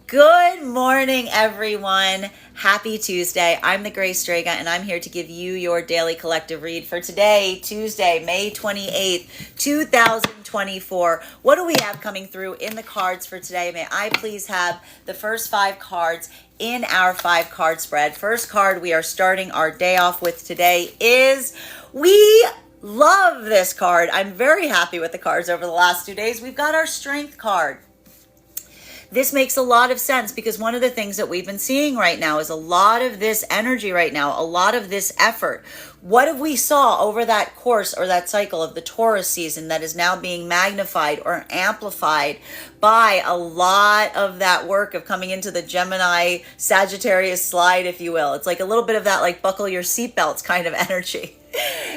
Good morning, everyone. Happy Tuesday. I'm the Gray Strega, and I'm here to give you your daily collective read for today, Tuesday, May 28th, 2024. What do we have coming through in the cards for today? May I please have the first 5 cards in our 5-card spread? First card we are starting our day off with today is we love this card. I'm very happy with the cards over the last 2 days. We've got our Strength card. This makes a lot of sense because one of the things that we've been seeing right now is a lot of this energy right now, a lot of this effort. What have we saw over that course or that cycle of the Taurus season that is now being magnified or amplified by a lot of that work of coming into the Gemini Sagittarius slide, if you will? It's like a little bit of that like buckle your seatbelts kind of energy.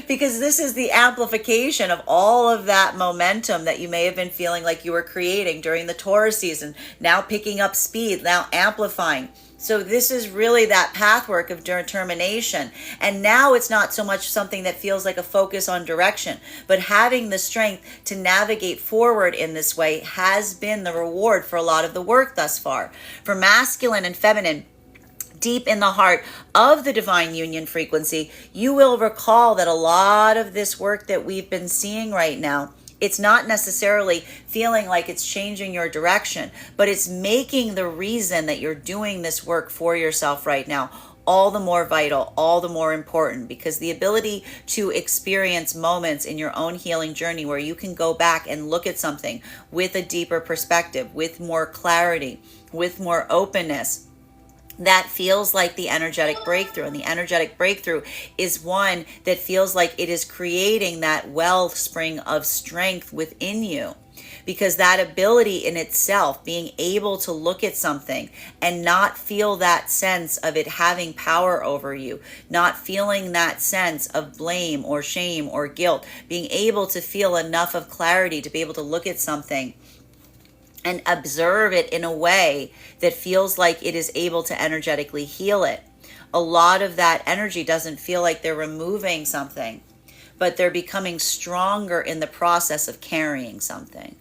Because this is the amplification of all of that momentum that you may have been feeling like you were creating during the Taurus season, now picking up speed, now amplifying. So this is really that pathwork of determination. And now it's not so much something that feels like a focus on direction, but having the strength to navigate forward in this way has been the reward for a lot of the work thus far. For masculine and feminine, deep in the heart of the divine union frequency, you will recall that a lot of this work that we've been seeing right now, it's not necessarily feeling like it's changing your direction, but it's making the reason that you're doing this work for yourself right now all the more vital, all the more important, because the ability to experience moments in your own healing journey where you can go back and look at something with a deeper perspective, with more clarity, with more openness, that feels like the energetic breakthrough. And the energetic breakthrough is one that feels like it is creating that wellspring of strength within you. Because that ability in itself, being able to look at something and not feel that sense of it having power over you, not feeling that sense of blame or shame or guilt, being able to feel enough of clarity to be able to look at something and observe it in a way that feels like it is able to energetically heal it. A lot of that energy doesn't feel like they're removing something, but they're becoming stronger in the process of carrying something.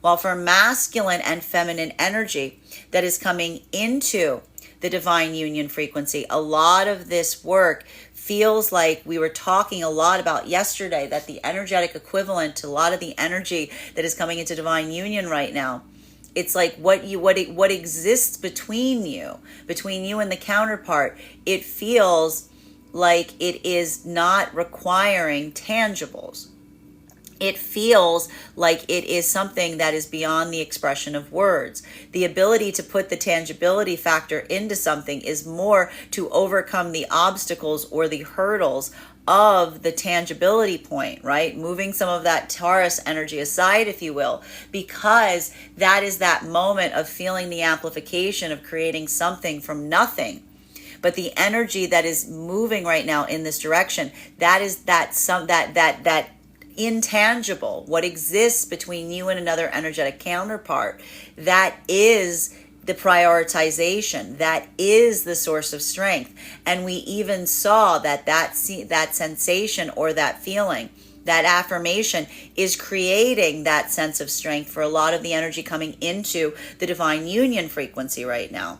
While for masculine and feminine energy that is coming into the divine union frequency, a lot of this work feels like we were talking a lot about yesterday, that the energetic equivalent to a lot of the energy that is coming into divine union right now, it's like what exists between you and the counterpart. It feels like it is not requiring tangibles. It feels like it is something that is beyond the expression of words. The ability to put the tangibility factor into something is more to overcome the obstacles or the hurdles of the tangibility point, right? Moving some of that Taurus energy aside, if you will, because that is that moment of feeling the amplification of creating something from nothing. But the energy that is moving right now in this direction, that is that intangible, what exists between you and another energetic counterpart, that is the prioritization, that is the source of strength. And we even saw that sensation or that feeling, that affirmation is creating that sense of strength for a lot of the energy coming into the divine union frequency right now.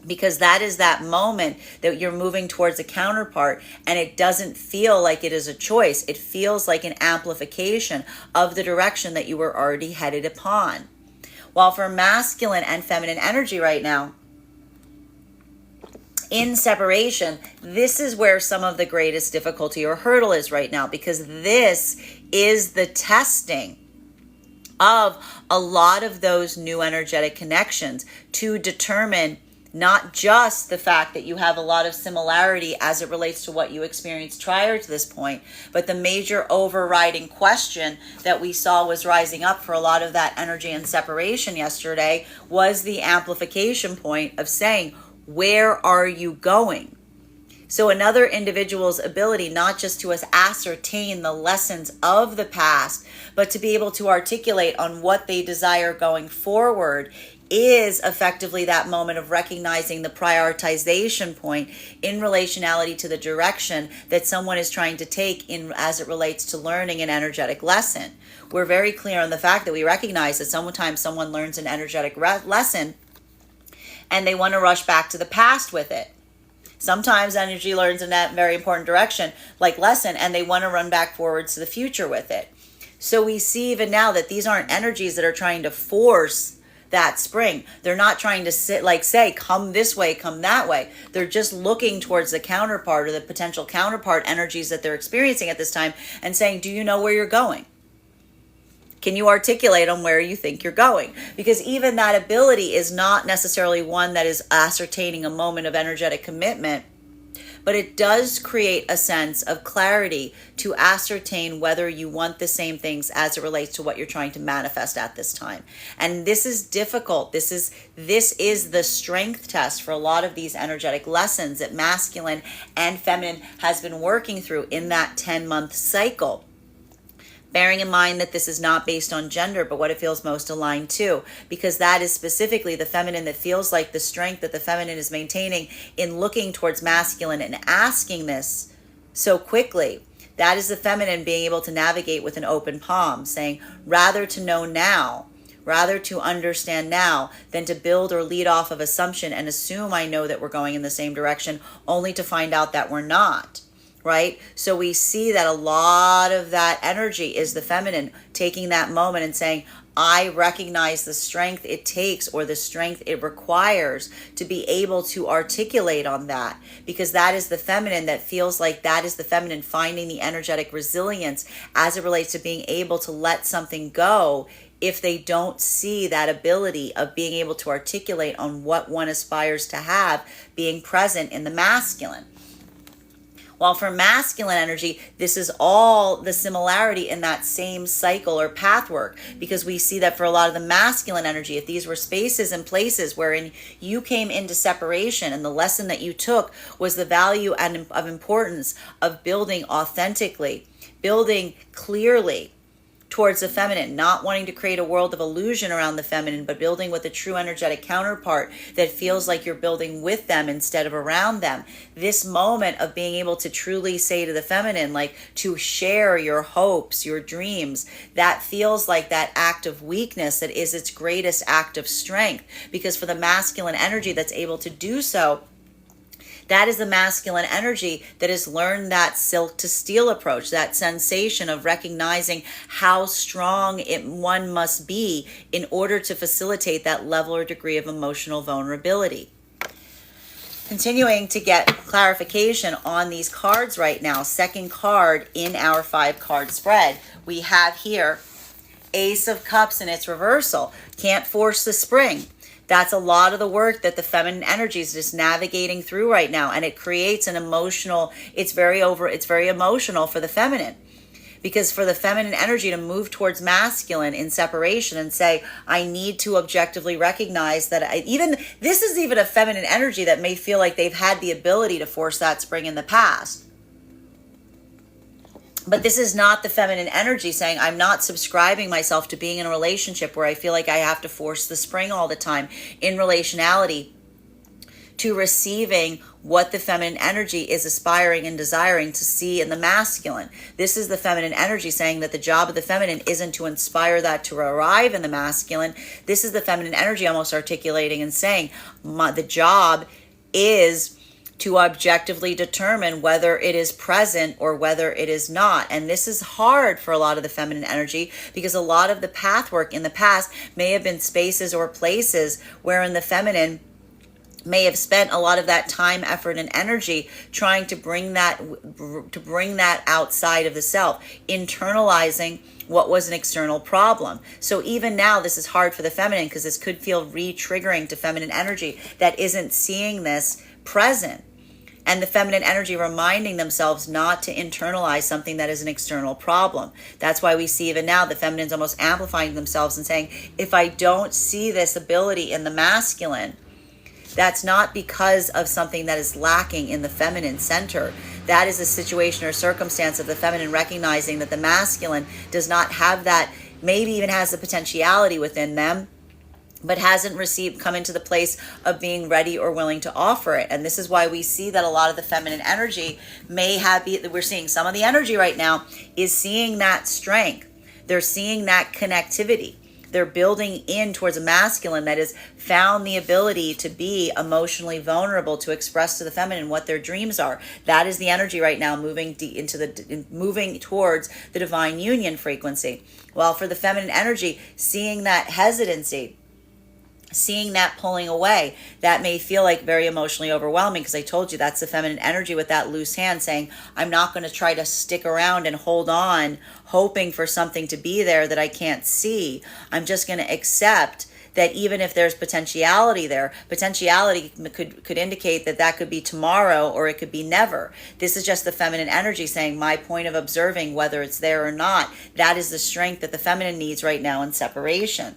Because that is that moment that you're moving towards a counterpart and it doesn't feel like it is a choice. It feels like an amplification of the direction that you were already headed upon. While for masculine and feminine energy right now, in separation, this is where some of the greatest difficulty or hurdle is right now, because this is the testing of a lot of those new energetic connections to determine not just the fact that you have a lot of similarity as it relates to what you experienced prior to this point, but the major overriding question that we saw was rising up for a lot of that energy and separation yesterday was the amplification point of saying, where are you going? So another individual's ability not just to ascertain the lessons of the past, but to be able to articulate on what they desire going forward is effectively that moment of recognizing the prioritization point in relationality to the direction that someone is trying to take in as it relates to learning an energetic lesson. We're very clear on the fact that we recognize that sometimes someone learns an energetic lesson and they want to rush back to the past with it. Sometimes energy learns in that very important direction, like lesson, and they want to run back forwards to the future with it. So we see even now that these aren't energies that are trying to force that spring. They're not trying to say, come this way, come that way. They're just looking towards the counterpart or the potential counterpart energies that they're experiencing at this time and saying, do you know where you're going? Can you articulate on where you think you're going? Because even that ability is not necessarily one that is ascertaining a moment of energetic commitment, but it does create a sense of clarity to ascertain whether you want the same things as it relates to what you're trying to manifest at this time. And this is difficult. This is the strength test for a lot of these energetic lessons that masculine and feminine has been working through in that 10-month cycle. Bearing in mind that this is not based on gender, but what it feels most aligned to, because that is specifically the feminine that feels like the strength that the feminine is maintaining in looking towards masculine and asking this so quickly. That is the feminine being able to navigate with an open palm, saying, rather to know now, rather to understand now than to build or lead off of assumption and assume I know that we're going in the same direction, only to find out that we're not. Right? So we see that a lot of that energy is the feminine taking that moment and saying, I recognize the strength it takes or the strength it requires to be able to articulate on that, because that is the feminine that feels like that is the feminine finding the energetic resilience as it relates to being able to let something go if they don't see that ability of being able to articulate on what one aspires to have being present in the masculine. While for masculine energy, this is all the similarity in that same cycle or path work, because we see that for a lot of the masculine energy, if these were spaces and places wherein you came into separation and the lesson that you took was the value and of importance of building authentically, building clearly towards the feminine, not wanting to create a world of illusion around the feminine, but building with a true energetic counterpart that feels like you're building with them instead of around them. This moment of being able to truly say to the feminine, like to share your hopes, your dreams, that feels like that act of weakness that is its greatest act of strength. Because for the masculine energy that's able to do so, that is the masculine energy that has learned that silk to steel approach, that sensation of recognizing how strong one must be in order to facilitate that level or degree of emotional vulnerability. Continuing to get clarification on these cards right now, second card in our 5-card spread, we have here Ace of Cups in its reversal. Can't force the spring. That's a lot of the work that the feminine energy is just navigating through right now. And it creates an emotional, it's very emotional for the feminine. Because for the feminine energy to move towards masculine in separation and say, I need to objectively recognize that this is even a feminine energy that may feel like they've had the ability to force that spring in the past. But this is not the feminine energy saying, I'm not subscribing myself to being in a relationship where I feel like I have to force the spring all the time in relationality, to receiving what the feminine energy is aspiring and desiring to see in the masculine. This is the feminine energy saying that the job of the feminine isn't to inspire that to arrive in the masculine. This is the feminine energy almost articulating and saying, the job is to objectively determine whether it is present or whether it is not. And this is hard for a lot of the feminine energy, because a lot of the path work in the past may have been spaces or places wherein the feminine may have spent a lot of that time, effort, and energy trying to bring that outside of the self, internalizing what was an external problem. So even now, this is hard for the feminine, because this could feel re-triggering to feminine energy that isn't seeing this present, and the feminine energy reminding themselves not to internalize something that is an external problem. That's why we see even now the feminine's almost amplifying themselves and saying, if I don't see this ability in the masculine, that's not because of something that is lacking in the feminine center. That is a situation or circumstance of the feminine recognizing that the masculine does not have that, maybe even has the potentiality within them, but hasn't come into the place of being ready or willing to offer it. And this is why we see that a lot of the feminine energy we're seeing some of the energy right now is seeing that strength. They're seeing that connectivity. they're building in towards a masculine that has found the ability to be emotionally vulnerable, to express to the feminine what their dreams are. That is the energy right now, moving moving towards the divine union frequency. Well, for the feminine energy, seeing that hesitancy, seeing that pulling away, that may feel like very emotionally overwhelming, because I told you that's the feminine energy with that loose hand saying, I'm not going to try to stick around and hold on, hoping for something to be there that I can't see. I'm just going to accept that even if there's potentiality there, potentiality could indicate that that could be tomorrow or it could be never. This is just the feminine energy saying, my point of observing whether it's there or not, that is the strength that the feminine needs right now in separation.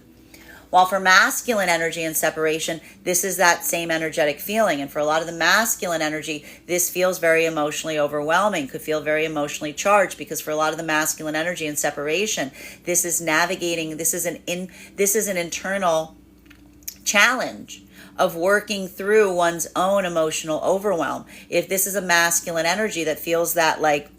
While for masculine energy and separation, this is that same energetic feeling. And for a lot of the masculine energy, this feels very emotionally overwhelming, could feel very emotionally charged, because for a lot of the masculine energy and separation, this is navigating, this is an internal challenge of working through one's own emotional overwhelm. If this is a masculine energy that feels that, like,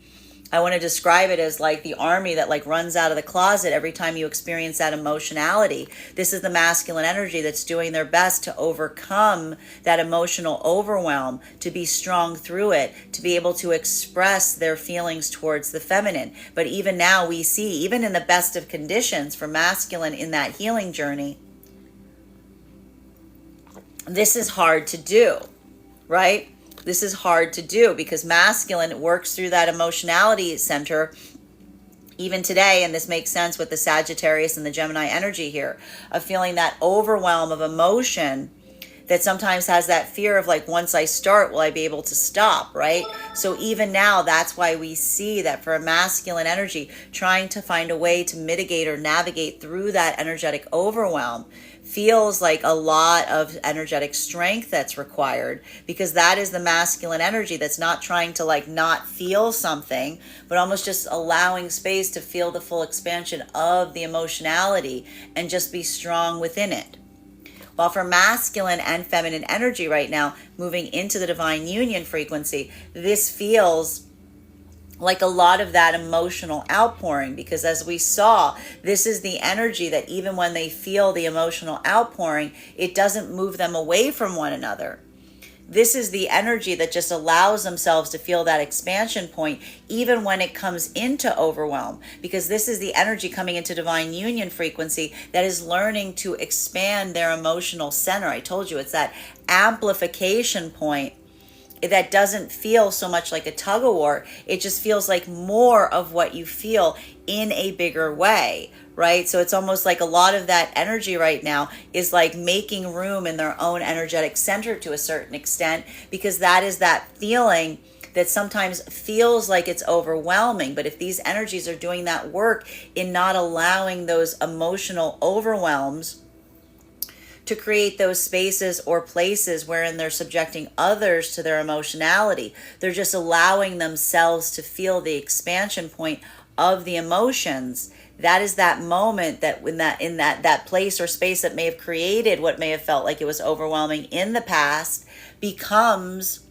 I want to describe it as like the army that like runs out of the closet every time you experience that emotionality. This is the masculine energy that's doing their best to overcome that emotional overwhelm, to be strong through it, to be able to express their feelings towards the feminine. But even now we see, even in the best of conditions for masculine in that healing journey, this is hard to do, right? This is hard to do because masculine works through that emotionality center even today, and this makes sense with the Sagittarius and the Gemini energy here, of feeling that overwhelm of emotion that sometimes has that fear of like, once I start, will I be able to stop, right? So even now, that's why we see that for a masculine energy, trying to find a way to mitigate or navigate through that energetic overwhelm feels like a lot of energetic strength that's required, because that is the masculine energy that's not trying to like not feel something, but almost just allowing space to feel the full expansion of the emotionality and just be strong within it. While for masculine and feminine energy right now, moving into the divine union frequency, this feels like a lot of that emotional outpouring, because as we saw, this is the energy that even when they feel the emotional outpouring, it doesn't move them away from one another. This is the energy that just allows themselves to feel that expansion point, even when it comes into overwhelm, because this is the energy coming into divine union frequency that is learning to expand their emotional center. I told you, it's that amplification point that doesn't feel so much like a tug of war. It just feels like more of what you feel in a bigger way, right? So it's almost like a lot of that energy right now is like making room in their own energetic center to a certain extent, because that is that feeling that sometimes feels like it's overwhelming. But if these energies are doing that work in not allowing those emotional overwhelms to create those spaces or places wherein they're subjecting others to their emotionality, they're just allowing themselves to feel the expansion point of the emotions. That is that moment that in that place or space that may have created what may have felt like it was overwhelming in the past becomes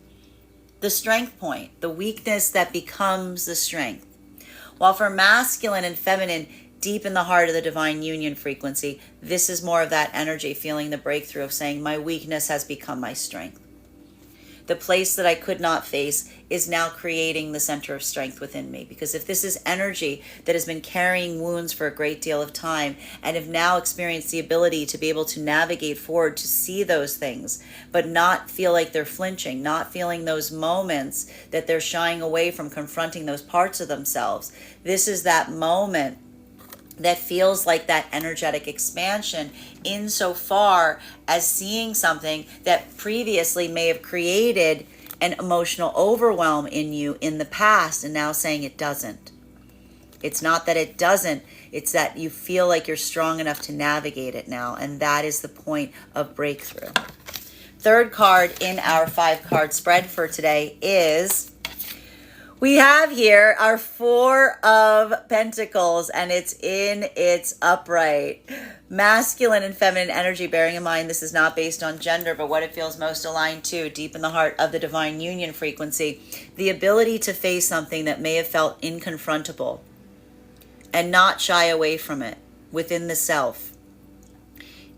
the strength point, the weakness that becomes the strength. While for masculine and feminine, deep in the heart of the divine union frequency, this is more of that energy, feeling the breakthrough of saying, my weakness has become my strength. The place that I could not face is now creating the center of strength within me. Because if this is energy that has been carrying wounds for a great deal of time and have now experienced the ability to be able to navigate forward, to see those things, but not feel like they're flinching, not feeling those moments that they're shying away from confronting those parts of themselves, this is that moment that feels like that energetic expansion, insofar as seeing something that previously may have created an emotional overwhelm in you in the past, and now saying it doesn't. It's not that it doesn't, it's that you feel like you're strong enough to navigate it now, and that is the point of breakthrough. Third card in our 5-card spread for today is, we have here our 4 of Pentacles, and it's in its upright. Masculine and feminine energy, bearing in mind this is not based on gender, but what it feels most aligned to, deep in the heart of the divine union frequency, the ability to face something that may have felt inconfrontable and not shy away from it within the self.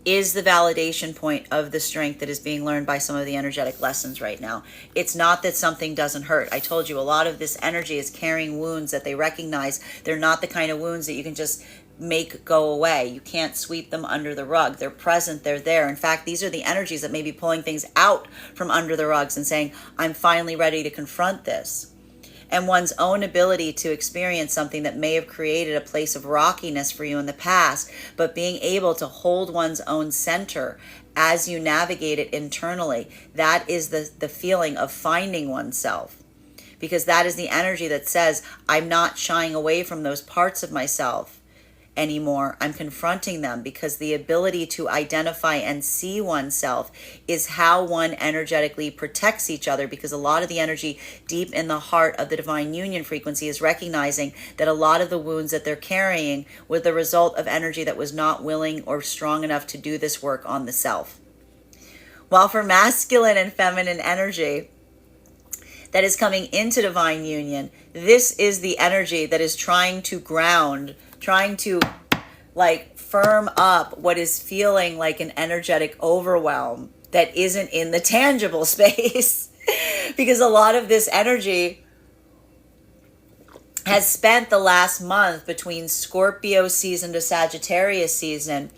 is the validation point of the strength that is being learned by some of the energetic lessons right now. It's not that something doesn't hurt. I told you a lot of this energy is carrying wounds that they recognize. They're not the kind of wounds that you can just make go away. You can't sweep them under the rug. They're present, they're there. In fact, these are the energies that may be pulling things out from under the rugs and saying, I'm finally ready to confront this. And one's own ability to experience something that may have created a place of rockiness for you in the past, but being able to hold one's own center as you navigate it internally, that is the feeling of finding oneself. Because that is the energy that says, I'm not shying away from those parts of myself anymore. I'm confronting them, because the ability to identify and see oneself is how one energetically protects each other, because a lot of the energy deep in the heart of the divine union frequency is recognizing that a lot of the wounds that they're carrying were the result of energy that was not willing or strong enough to do this work on the self. While for masculine and feminine energy that is coming into divine union, this is the energy that is trying to ground, trying to firm up what is feeling like an energetic overwhelm that isn't in the tangible space. Because a lot of this energy has spent the last month between Scorpio season to Sagittarius season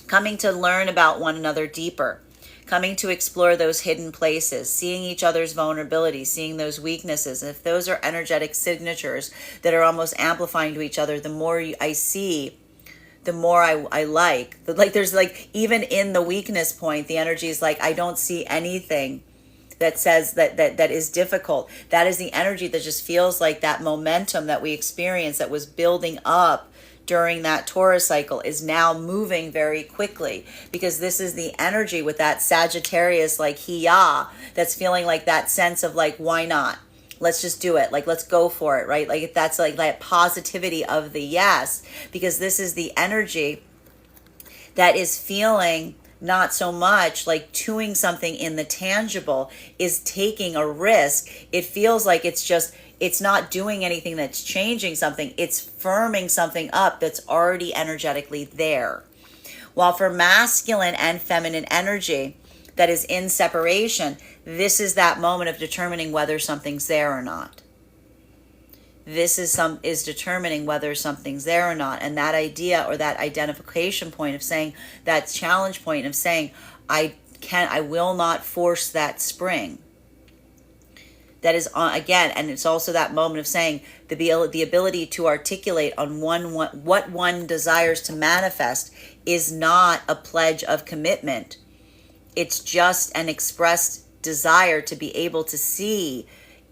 coming to learn about one another deeper, coming to explore those hidden places, seeing each other's vulnerabilities, seeing those weaknesses. And if those are energetic signatures that are almost amplifying to each other, the more I see, the more I like. There's even in the weakness point, the energy is I don't see anything that says that is difficult. That is the energy that just feels like that momentum that we experienced that was building up during that Taurus cycle is now moving very quickly, because this is the energy with that Sagittarius hiya that's feeling like that sense of why not? Let's just do it. Let's go for it, right? That's that positivity of the yes, because this is the energy that is feeling not so much like doing something in the tangible, is taking a risk. It feels like it's not doing anything that's changing something. It's firming something up that's already energetically there. While for masculine and feminine energy that is in separation, this is that moment of determining whether something's there or not. This is determining whether something's there or not. And that idea, or that identification point of saying, that challenge point of saying, I will not force that spring. That is again, and it's also that moment of saying the ability to articulate on what one desires to manifest is not a pledge of commitment. It's just an expressed desire to be able to see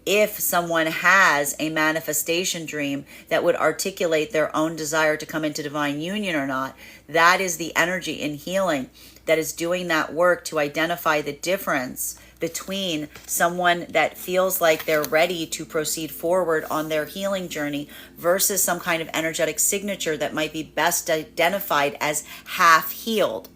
if someone has a manifestation dream that would articulate their own desire to come into divine union or not. That is the energy in healing that is doing that work to identify the difference between someone that feels like they're ready to proceed forward on their healing journey versus some kind of energetic signature that might be best identified as half healed.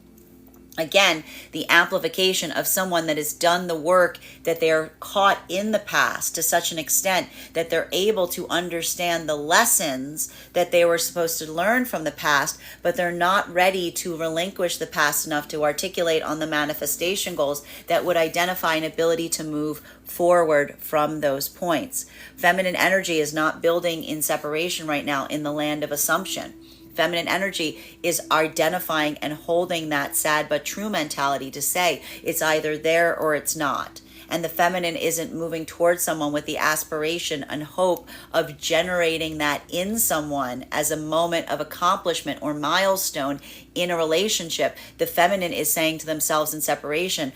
Again, the amplification of someone that has done the work, that they're caught in the past to such an extent that they're able to understand the lessons that they were supposed to learn from the past, but they're not ready to relinquish the past enough to articulate on the manifestation goals that would identify an ability to move forward from those points. Feminine energy is not building in separation right now in the land of assumption. Feminine energy is identifying and holding that sad but true mentality to say it's either there or it's not. And the feminine isn't moving towards someone with the aspiration and hope of generating that in someone as a moment of accomplishment or milestone in a relationship. The feminine is saying to themselves in separation,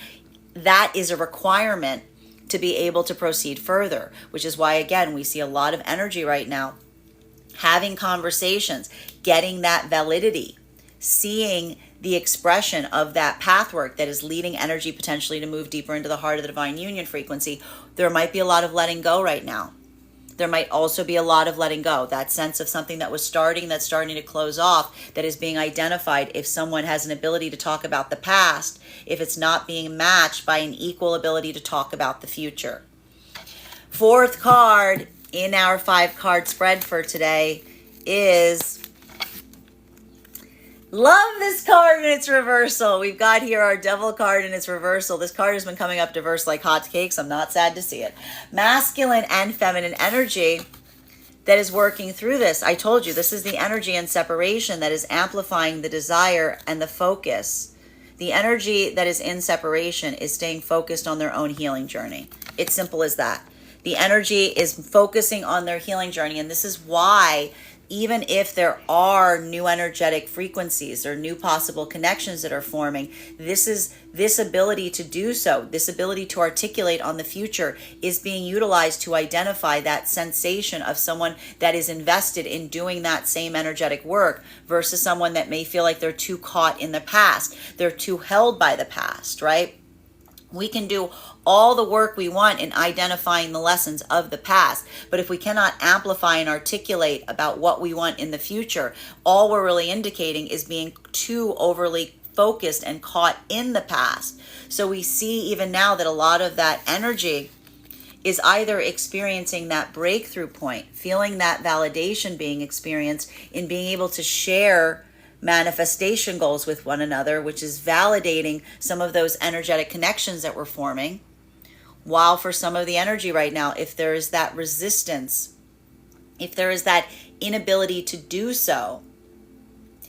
that is a requirement to be able to proceed further, which is why, again, we see a lot of energy right now having conversations, getting that validity, seeing the expression of that pathwork that is leading energy potentially to move deeper into the heart of the divine union frequency. There might be a lot of letting go right now. There might also be a lot of letting go, that sense of something that was starting, that's starting to close off, that is being identified. If someone has an ability to talk about the past, if it's not being matched by an equal ability to talk about the future. Fourth card in our 5-card spread for today is Love this card in its reversal. We've got here our devil card in its reversal. This card has been coming up diverse like hotcakes. I'm not sad to see it. Masculine and feminine energy that is working through this. I told you, this is the energy and separation that is amplifying the desire and the focus. The energy that is in separation is staying focused on their own healing journey. It's simple as that. The energy is focusing on their healing journey, and this is why even if there are new energetic frequencies or new possible connections that are forming, this ability to do so, this ability to articulate on the future is being utilized to identify that sensation of someone that is invested in doing that same energetic work versus someone that may feel like they're too caught in the past. They're too held by the past, right? We can do all the work we want in identifying the lessons of the past, but if we cannot amplify and articulate about what we want in the future, all we're really indicating is being too overly focused and caught in the past. So we see even now that a lot of that energy is either experiencing that breakthrough point, feeling that validation being experienced in being able to share manifestation goals with one another, which is validating some of those energetic connections that we're forming. While for some of the energy right now, if there is that resistance, if there is that inability to do so,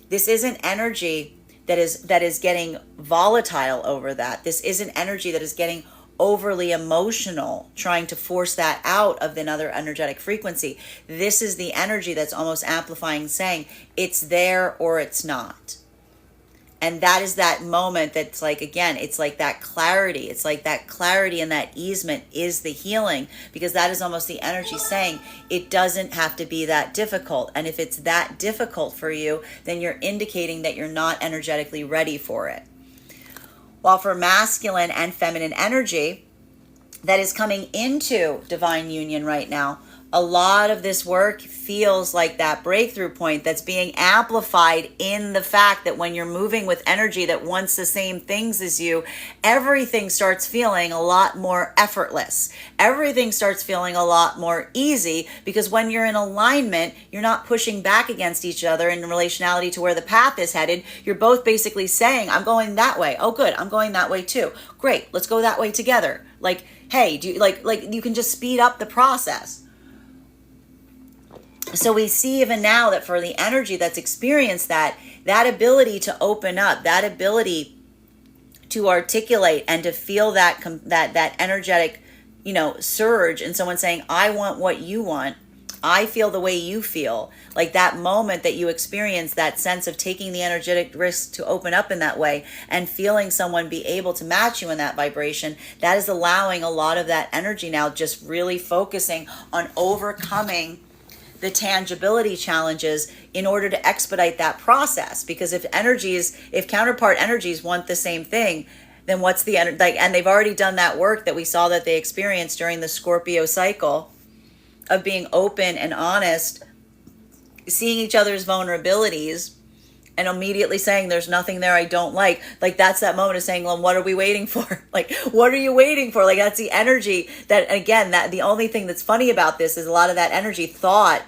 this isn't energy that is getting volatile over that. This isn't energy that is getting overly emotional, trying to force that out of another energetic frequency. This is the energy that's almost amplifying, saying it's there or it's not. And that is that moment that's like, again, it's like that clarity. It's like that clarity and that easement is the healing, because that is almost the energy saying it doesn't have to be that difficult. And if it's that difficult for you, then you're indicating that you're not energetically ready for it. While for masculine and feminine energy that is coming into divine union right now, a lot of this work feels like that breakthrough point that's being amplified in the fact that when you're moving with energy that wants the same things as you, everything starts feeling a lot more effortless. Everything starts feeling a lot more easy, because when you're in alignment, you're not pushing back against each other in relationality to where the path is headed. You're both basically saying, I'm going that way. Oh, good. I'm going that way too. Great. Let's go that way together. Like, hey, do you like you can just speed up the process. So we see even now that for the energy that's experienced that ability to open up, that ability to articulate and to feel that energetic, surge, and someone saying, I want what you want. I feel the way you feel. Like that moment that you experience, that sense of taking the energetic risk to open up in that way and feeling someone be able to match you in that vibration, that is allowing a lot of that energy now, just really focusing on overcoming the tangibility challenges in order to expedite that process. Because if counterpart energies want the same thing, then what's the energy? And they've already done that work that we saw that they experienced during the Scorpio cycle of being open and honest, seeing each other's vulnerabilities, and immediately saying there's nothing there I don't like. Like that's that moment of saying, well, what are we waiting for? Like, what are you waiting for? Like that's the energy that, again, that the only thing that's funny about this is a lot of that energy thought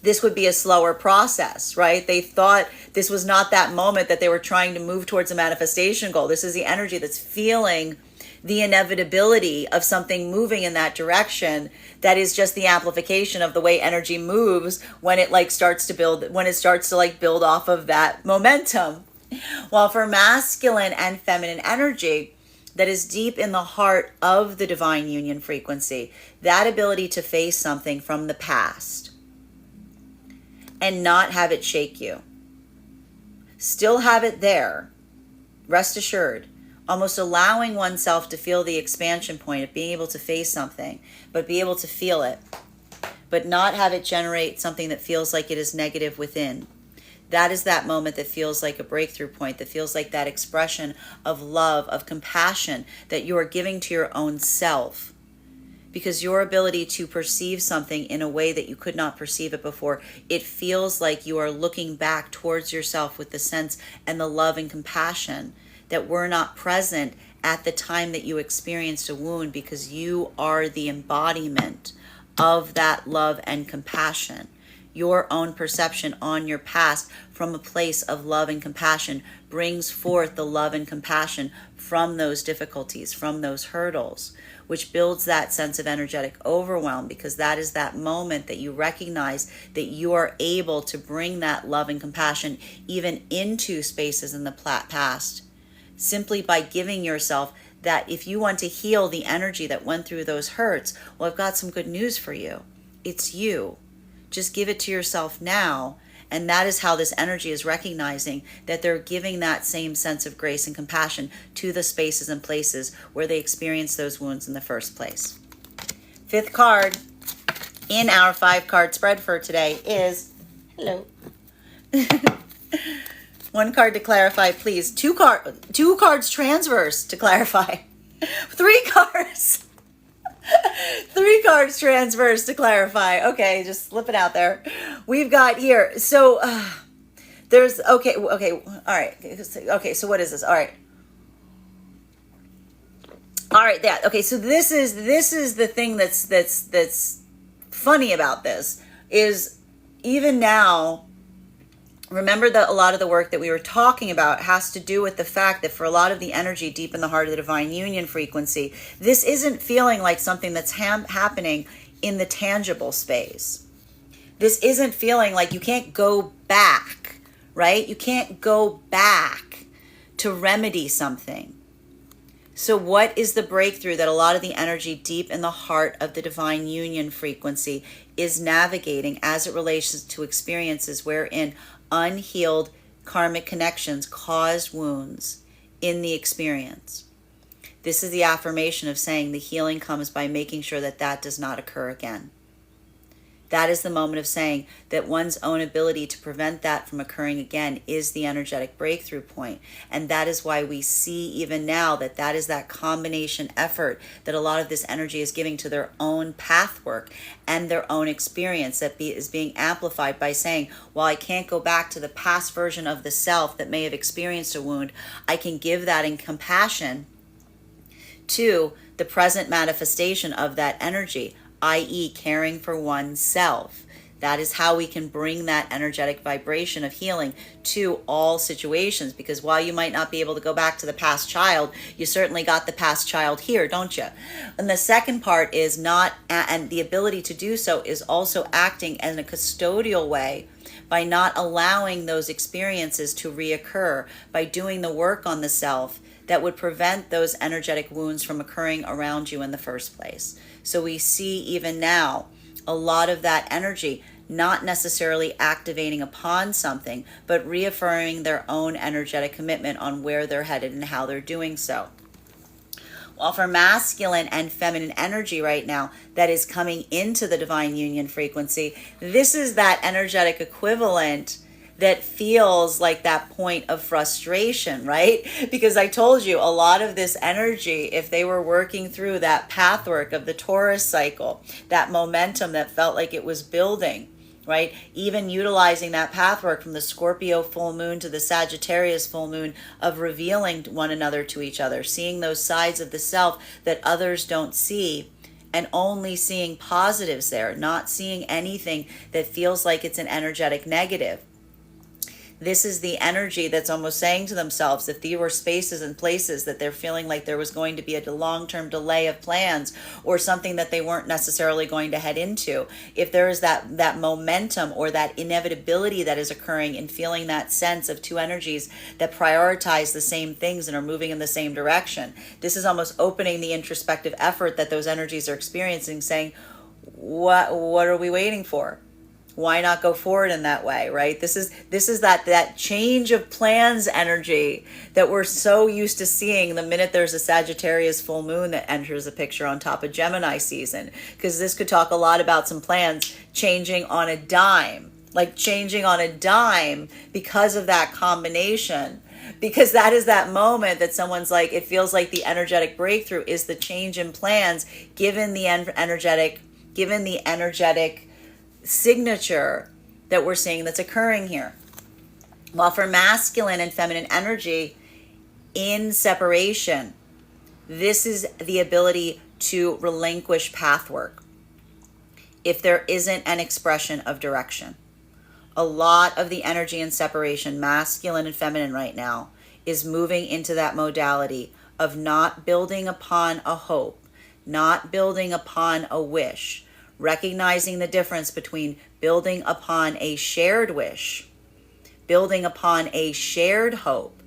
this would be a slower process, right? They thought this was not that moment that they were trying to move towards a manifestation goal. This is the energy that's feeling the inevitability of something moving in that direction. That is just the amplification of the way energy moves when it starts to build off of that momentum. While for masculine and feminine energy that is deep in the heart of the divine union frequency, that ability to face something from the past and not have it shake you, still have it there, rest assured, almost allowing oneself to feel the expansion point of being able to face something, but be able to feel it, but not have it generate something that feels like it is negative within. That is that moment that feels like a breakthrough point, that feels like that expression of love, of compassion that you are giving to your own self. Because your ability to perceive something in a way that you could not perceive it before, it feels like you are looking back towards yourself with the sense and the love and compassion that were not present at the time that you experienced a wound, because you are the embodiment of that love and compassion. your own perception on your past from a place of love and compassion brings forth the love and compassion from those difficulties, from those hurdles, which builds that sense of energetic overwhelm, because that is that moment that you recognize that you are able to bring that love and compassion even into spaces in the past, simply by giving yourself that. If you want to heal the energy that went through those hurts, well, I've got some good news for you. It's you. Just give it to yourself now. And that is how this energy is recognizing that they're giving that same sense of grace and compassion to the spaces and places where they experienced those wounds in the first place. Fifth card in our 5-card spread for today is, hello. One card to clarify, please. Two cards transverse to clarify. 3 cards. 3 cards transverse to clarify. Okay, just slip it out there. We've got here. So there's okay. All right. Okay. So what is this? All right. That. Okay. So this is the thing that's funny about this is, even now, remember that a lot of the work that we were talking about has to do with the fact that for a lot of the energy deep in the heart of the divine union frequency, this isn't feeling like something that's happening in the tangible space. This isn't feeling like you can't go back, right? You can't go back to remedy something. So what is the breakthrough that a lot of the energy deep in the heart of the divine union frequency is navigating as it relates to experiences wherein unhealed karmic connections caused wounds in the experience? This is the affirmation of saying the healing comes by making sure that that does not occur again. That is the moment of saying that one's own ability to prevent that from occurring again is the energetic breakthrough point. And that is why we see even now that that is that combination effort that a lot of this energy is giving to their own path work and their own experience that is being amplified by saying, while I can't go back to the past version of the self that may have experienced a wound, I can give that in compassion to the present manifestation of that energy, i.e. caring for oneself. That is how we can bring that energetic vibration of healing to all situations, because while you might not be able to go back to the past child, you certainly got the past child here, don't you? And the second part is and the ability to do so is also acting in a custodial way by not allowing those experiences to reoccur, by doing the work on the self that would prevent those energetic wounds from occurring around you in the first place. So we see even now a lot of that energy not necessarily activating upon something, but reaffirming their own energetic commitment on where they're headed and how they're doing so. While for masculine and feminine energy right now that is coming into the divine union frequency, this is that energetic equivalent that feels like that point of frustration, right? Because I told you a lot of this energy, if they were working through that pathwork of the Taurus cycle, that momentum that felt like it was building, right? Even utilizing that pathwork from the Scorpio full moon to the Sagittarius full moon of revealing one another to each other, seeing those sides of the self that others don't see, and only seeing positives there, not seeing anything that feels like it's an energetic negative. This is the energy that's almost saying to themselves, if there were spaces and places that they're feeling like there was going to be a long-term delay of plans or something that they weren't necessarily going to head into, if there is that momentum or that inevitability that is occurring in feeling that sense of two energies that prioritize the same things and are moving in the same direction, this is almost opening the introspective effort that those energies are experiencing, saying, what are we waiting for? Why not go forward in that way, right? This is that change of plans energy that we're so used to seeing the minute there's a Sagittarius full moon that enters the picture on top of Gemini season. Because this could talk a lot about some plans changing on a dime, because of that combination. Because that is that moment that someone's like, it feels like the energetic breakthrough is the change in plans, given the energetic signature that we're seeing that's occurring here. While for masculine and feminine energy in separation, this is the ability to relinquish pathwork if there isn't an expression of direction. A lot of the energy in separation, masculine and feminine right now, is moving into that modality of not building upon a hope, not building upon a wish, recognizing the difference between building upon a shared wish, building upon a shared hope,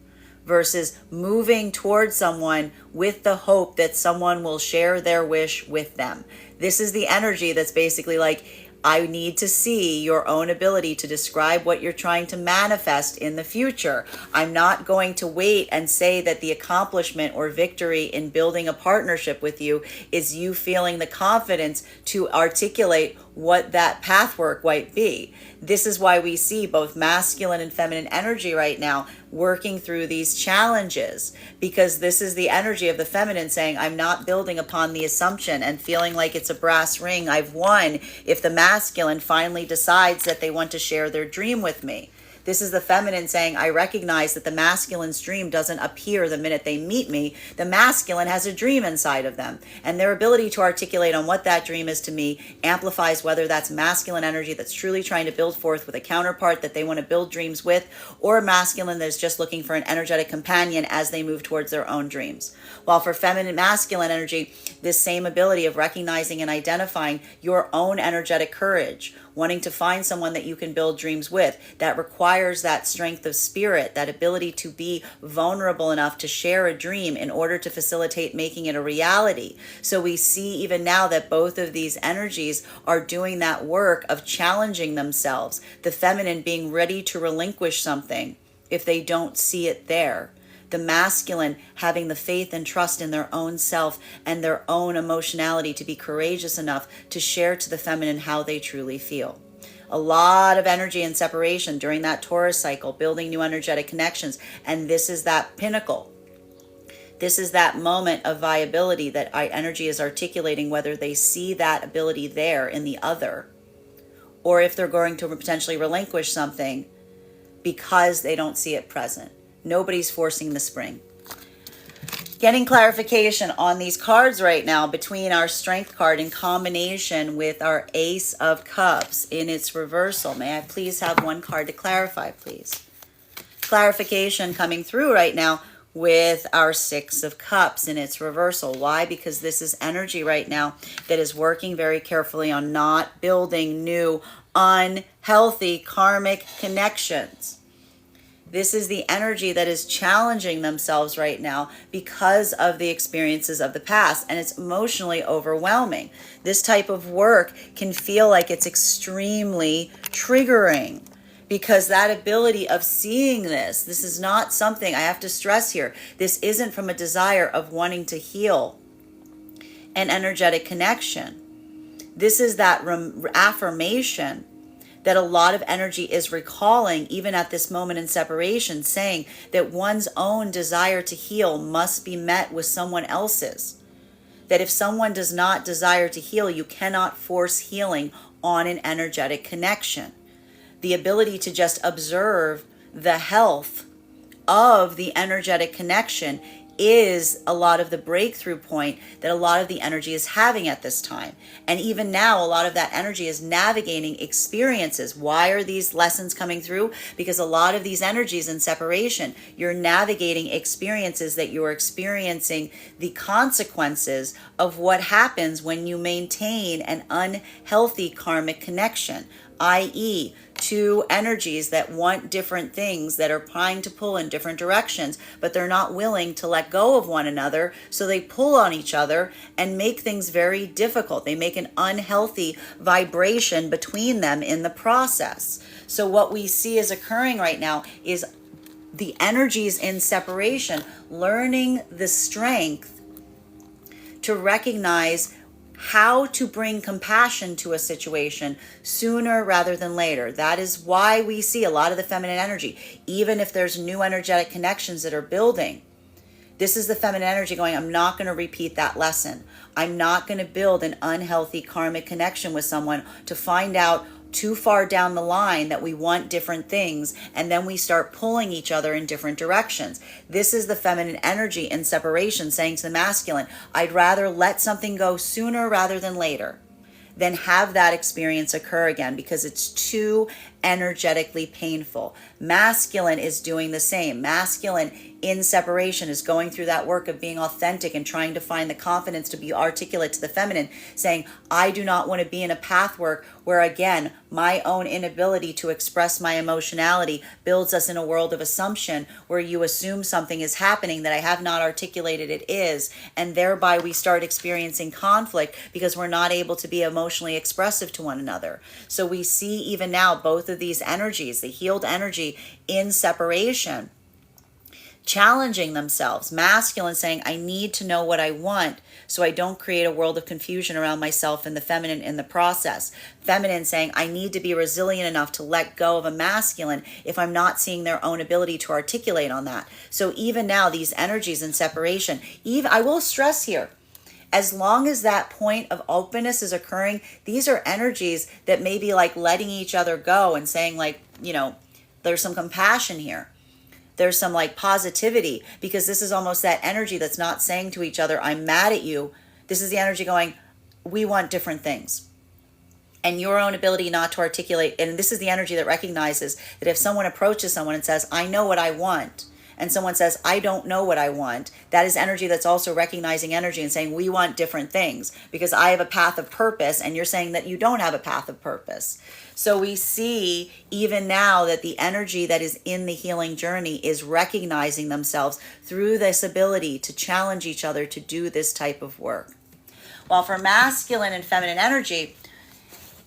versus moving towards someone with the hope that someone will share their wish with them. This is the energy that's basically like, I need to see your own ability to describe what you're trying to manifest in the future. I'm not going to wait and say that the accomplishment or victory in building a partnership with you is you feeling the confidence to articulate what that pathwork might be. This is why we see both masculine and feminine energy right now working through these challenges, because this is the energy of the feminine saying, I'm not building upon the assumption and feeling like it's a brass ring, I've won, if the masculine finally decides that they want to share their dream with me. This is the feminine saying, I recognize that the masculine's dream doesn't appear the minute they meet me. The masculine has a dream inside of them, and their ability to articulate on what that dream is to me amplifies whether that's masculine energy that's truly trying to build forth with a counterpart that they want to build dreams with, or masculine that's just looking for an energetic companion as they move towards their own dreams. While for feminine masculine energy, this same ability of recognizing and identifying your own energetic courage, wanting to find someone that you can build dreams with, that requires that strength of spirit, that ability to be vulnerable enough to share a dream in order to facilitate making it a reality. So we see even now that both of these energies are doing that work of challenging themselves. The feminine being ready to relinquish something if they don't see it there. The masculine having the faith and trust in their own self and their own emotionality to be courageous enough to share to the feminine how they truly feel. A lot of energy and separation during that Taurus cycle, building new energetic connections. And this is that pinnacle. This is that moment of viability that energy is articulating, whether they see that ability there in the other, or if they're going to potentially relinquish something because they don't see it present. Nobody's forcing the spring. Getting clarification on these cards right now between our Strength card in combination with our Ace of Cups in its reversal. May I please have one card to clarify, please? Clarification coming through right now with our Six of Cups in its reversal. Why? Because this is energy right now that is working very carefully on not building new, unhealthy karmic connections. This is the energy that is challenging themselves right now because of the experiences of the past, and it's emotionally overwhelming. This type of work can feel like it's extremely triggering because that ability of seeing this is not something, I have to stress here, this isn't from a desire of wanting to heal an energetic connection. This is that affirmation that a lot of energy is recalling even at this moment in separation, saying that one's own desire to heal must be met with someone else's. That if someone does not desire to heal, you cannot force healing on an energetic connection. The ability to just observe the health of the energetic connection is a lot of the breakthrough point that a lot of the energy is having at this time. And even now, a lot of that energy is navigating experiences. Why are these lessons coming through? Because a lot of these energies in separation, you're navigating experiences that you're experiencing the consequences of what happens when you maintain an unhealthy karmic connection, i.e., two energies that want different things, that are trying to pull in different directions, but they're not willing to let go of one another, so they pull on each other and make things very difficult. They make an unhealthy vibration between them in the process. So what we see is occurring right now is the energies in separation learning the strength to recognize how to bring compassion to a situation sooner rather than later. That is why we see a lot of the feminine energy, even if there's new energetic connections that are building. This is the feminine energy going, I'm not going to repeat that lesson. I'm not going to build an unhealthy karmic connection with someone to find out too far down the line that we want different things, and then we start pulling each other in different directions. This is the feminine energy in separation saying to the masculine, I'd rather let something go sooner rather than later than have that experience occur again, because it's too energetically painful. Masculine is doing the same. Masculine in separation is going through that work of being authentic and trying to find the confidence to be articulate to the feminine, saying, I do not want to be in a path work where, again, my own inability to express my emotionality builds us in a world of assumption where you assume something is happening that I have not articulated it is, and thereby we start experiencing conflict because we're not able to be emotionally expressive to one another. So we see even now both of these energies, the healed energy in separation, challenging themselves. Masculine saying, I need to know what I want so I don't create a world of confusion around myself and the feminine in the process. Feminine saying, I need to be resilient enough to let go of a masculine if I'm not seeing their own ability to articulate on that. So even now, these energies in separation, even I will stress here, as long as that point of openness is occurring, these are energies that may be like letting each other go and saying, like, there's some compassion here. There's some like positivity, because this is almost that energy that's not saying to each other, I'm mad at you. This is the energy going, we want different things. And your own ability not to articulate, and this is the energy that recognizes that if someone approaches someone and says, I know what I want, and someone says, I don't know what I want, that is energy that's also recognizing energy and saying, we want different things because I have a path of purpose and you're saying that you don't have a path of purpose. So we see even now that the energy that is in the healing journey is recognizing themselves through this ability to challenge each other to do this type of work. While for masculine and feminine energy,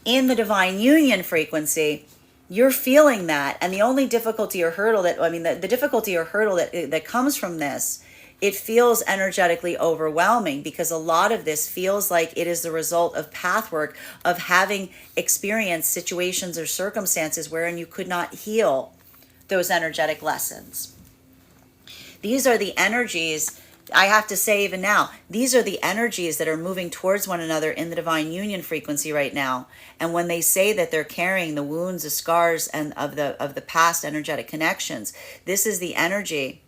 in the divine union frequency, you're feeling that, and the only difficulty or hurdle the difficulty or hurdle that comes from this, it feels energetically overwhelming because a lot of this feels like it is the result of pathwork, of having experienced situations or circumstances wherein you could not heal those energetic lessons. These are the energies, I have to say even now, these are the energies that are moving towards one another in the divine union frequency right now. And when they say that they're carrying the wounds, the scars, and of the past energetic connections, this is the energy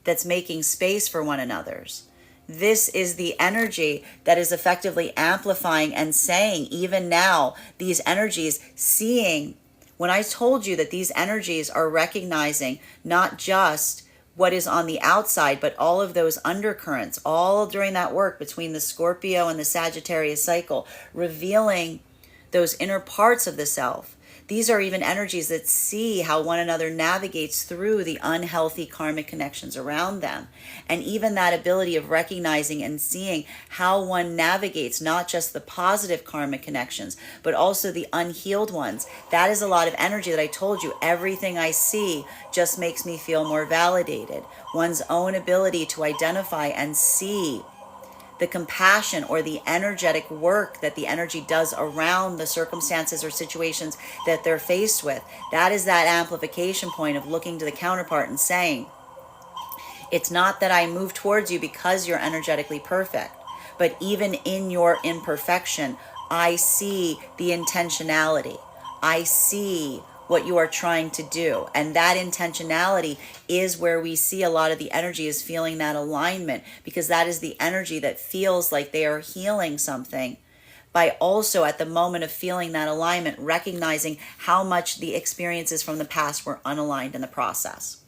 that's making space for one another's. This is the energy that is effectively amplifying and saying, even now, these energies seeing, when I told you that these energies are recognizing not just what is on the outside, but all of those undercurrents, all during that work between the Scorpio and the Sagittarius cycle, revealing those inner parts of the self. These are even energies that see how one another navigates through the unhealthy karmic connections around them. And even that ability of recognizing and seeing how one navigates not just the positive karmic connections, but also the unhealed ones. That is a lot of energy that I told you. Everything I see just makes me feel more validated. One's own ability to identify and see the compassion or the energetic work that the energy does around the circumstances or situations that they're faced with. That is that amplification point of looking to the counterpart and saying, it's not that I move towards you because you're energetically perfect, but even in your imperfection, I see the intentionality. I see what you are trying to do. And that intentionality is where we see a lot of the energy is feeling that alignment, because that is the energy that feels like they are healing something by also at the moment of feeling that alignment, recognizing how much the experiences from the past were unaligned in the process.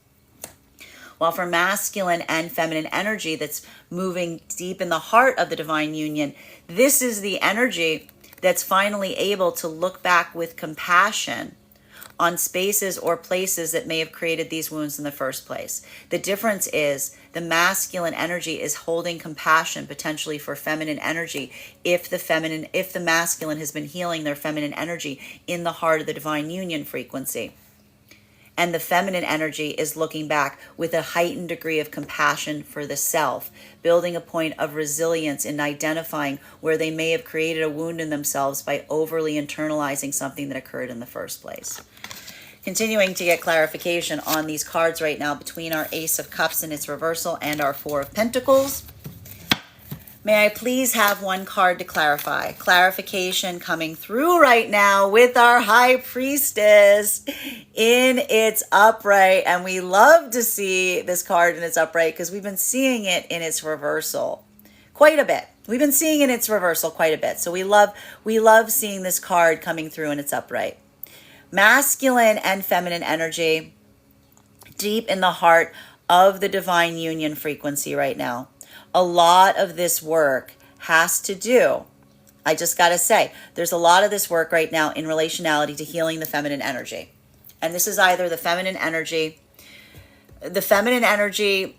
While for masculine and feminine energy that's moving deep in the heart of the divine union, this is the energy that's finally able to look back with compassion on spaces or places that may have created these wounds in the first place. The difference is the masculine energy is holding compassion potentially for feminine energy if the masculine has been healing their feminine energy in the heart of the divine union frequency. And the feminine energy is looking back with a heightened degree of compassion for the self, building a point of resilience in identifying where they may have created a wound in themselves by overly internalizing something that occurred in the first place. Continuing to get clarification on these cards right now between our Ace of Cups in its reversal and our Four of Pentacles. May I please have one card to clarify? Clarification coming through right now with our High Priestess in its upright. And we love to see this card in its upright because we've been seeing it in its reversal quite a bit. We've been seeing it in its reversal quite a bit. So we love seeing this card coming through in its upright. Masculine and feminine energy deep in the heart of the divine union frequency right now. A lot of this work has to do, I just got to say, there's a lot of this work right now in relationality to healing the feminine energy. And this is either the feminine energy the feminine energy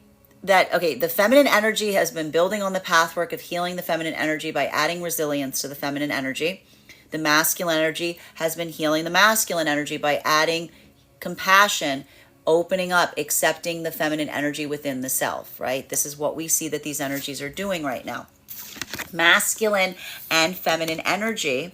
has been building on the pathwork of healing the feminine energy by adding resilience to the feminine energy. The masculine energy has been healing the masculine energy by adding compassion, opening up, accepting the feminine energy within the self, right? This is what we see that these energies are doing right now. Masculine and feminine energy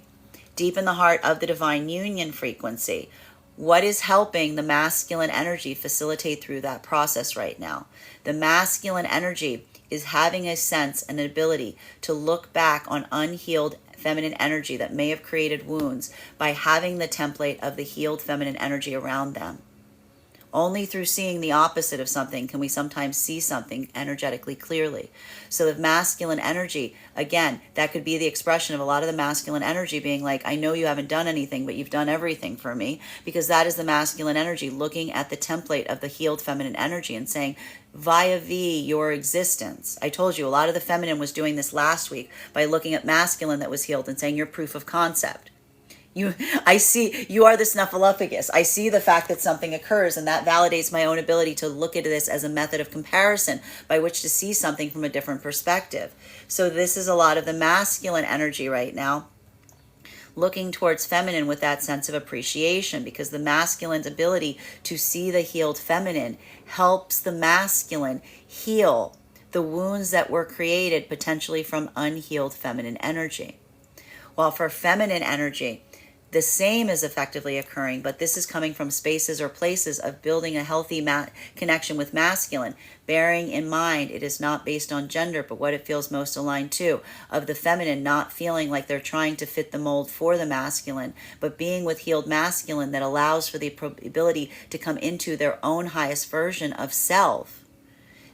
deep in the heart of the divine union frequency. What is helping the masculine energy facilitate through that process right now? The masculine energy is having a sense and an ability to look back on unhealed feminine energy that may have created wounds by having the template of the healed feminine energy around them. Only through seeing the opposite of something can we sometimes see something energetically clearly. So the masculine energy, again, that could be the expression of a lot of the masculine energy being like, I know you haven't done anything, but you've done everything for me, because that is the masculine energy looking at the template of the healed feminine energy and saying, via your existence. I told you a lot of the feminine was doing this last week by looking at masculine that was healed and saying, you're proof of concept. I see you are the snuffleupagus. I see the fact that something occurs, and that validates my own ability to look at this as a method of comparison by which to see something from a different perspective. So this is a lot of the masculine energy right now, looking towards feminine with that sense of appreciation, because the masculine's ability to see the healed feminine helps the masculine heal the wounds that were created potentially from unhealed feminine energy. While for feminine energy, the same is effectively occurring, but this is coming from spaces or places of building a healthy connection with masculine, bearing in mind it is not based on gender, but what it feels most aligned to, of the feminine not feeling like they're trying to fit the mold for the masculine, but being with healed masculine that allows for the ability to come into their own highest version of self,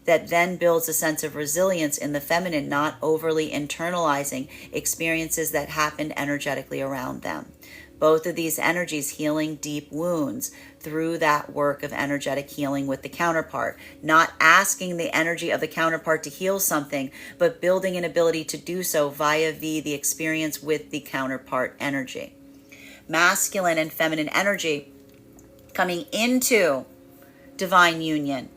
that then builds a sense of resilience in the feminine, not overly internalizing experiences that happened energetically around them. Both of these energies healing deep wounds through that work of energetic healing with the counterpart, not asking the energy of the counterpart to heal something, but building an ability to do so via the experience with the counterpart energy. Masculine and feminine energy coming into divine union.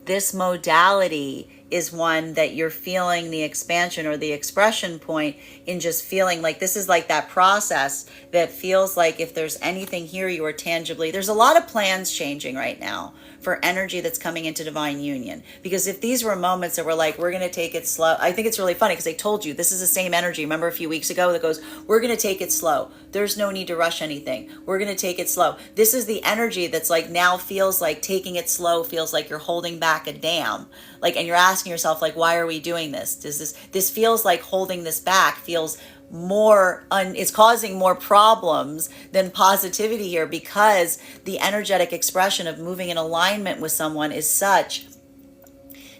This modality is one that you're feeling the expansion or the expression point in, just feeling like this is like that process that feels like if there's anything here you are tangibly, there's a lot of plans changing right now for energy that's coming into divine union. Because if these were moments that were like, we're going to take it slow, I think it's really funny because I told you this is the same energy. Remember a few weeks ago that goes, we're going to take it slow. There's no need to rush anything. We're going to take it slow. This is the energy that's like now feels like taking it slow feels like you're holding back a dam. Like, and you're asking yourself, like, why are we doing this? This feels like holding this back feels it's causing more problems than positivity here, because the energetic expression of moving in alignment with someone is such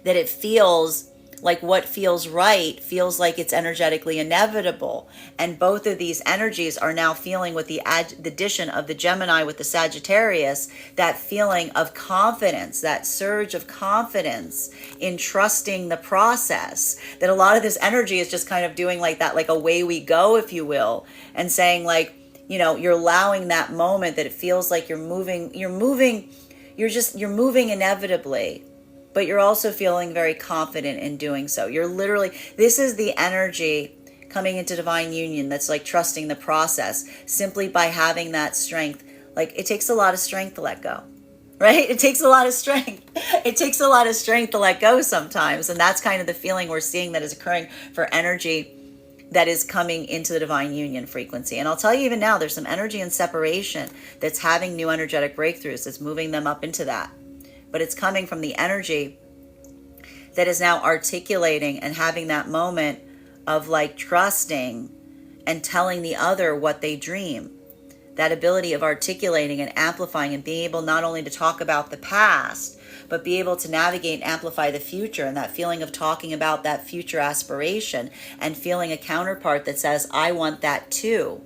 that it feels like what feels right feels like it's energetically inevitable. And both of these energies are now feeling with the addition of the Gemini with the Sagittarius, that feeling of confidence, that surge of confidence in trusting the process, that a lot of this energy is just kind of doing like that, like away we go, if you will, and saying like, you know, you're allowing that moment that it feels like you're moving inevitably, but you're also feeling very confident in doing so. This is the energy coming into divine union that's like trusting the process simply by having that strength. Like, it takes a lot of strength to let go, right? It takes a lot of strength. It takes a lot of strength to let go sometimes. And that's kind of the feeling we're seeing that is occurring for energy that is coming into the divine union frequency. And I'll tell you, even now, there's some energy in separation that's having new energetic breakthroughs, that's moving them up into that. But it's coming from the energy that is now articulating and having that moment of like trusting and telling the other what they dream. That ability of articulating and amplifying and being able not only to talk about the past, but be able to navigate and amplify the future, and that feeling of talking about that future aspiration and feeling a counterpart that says, I want that too.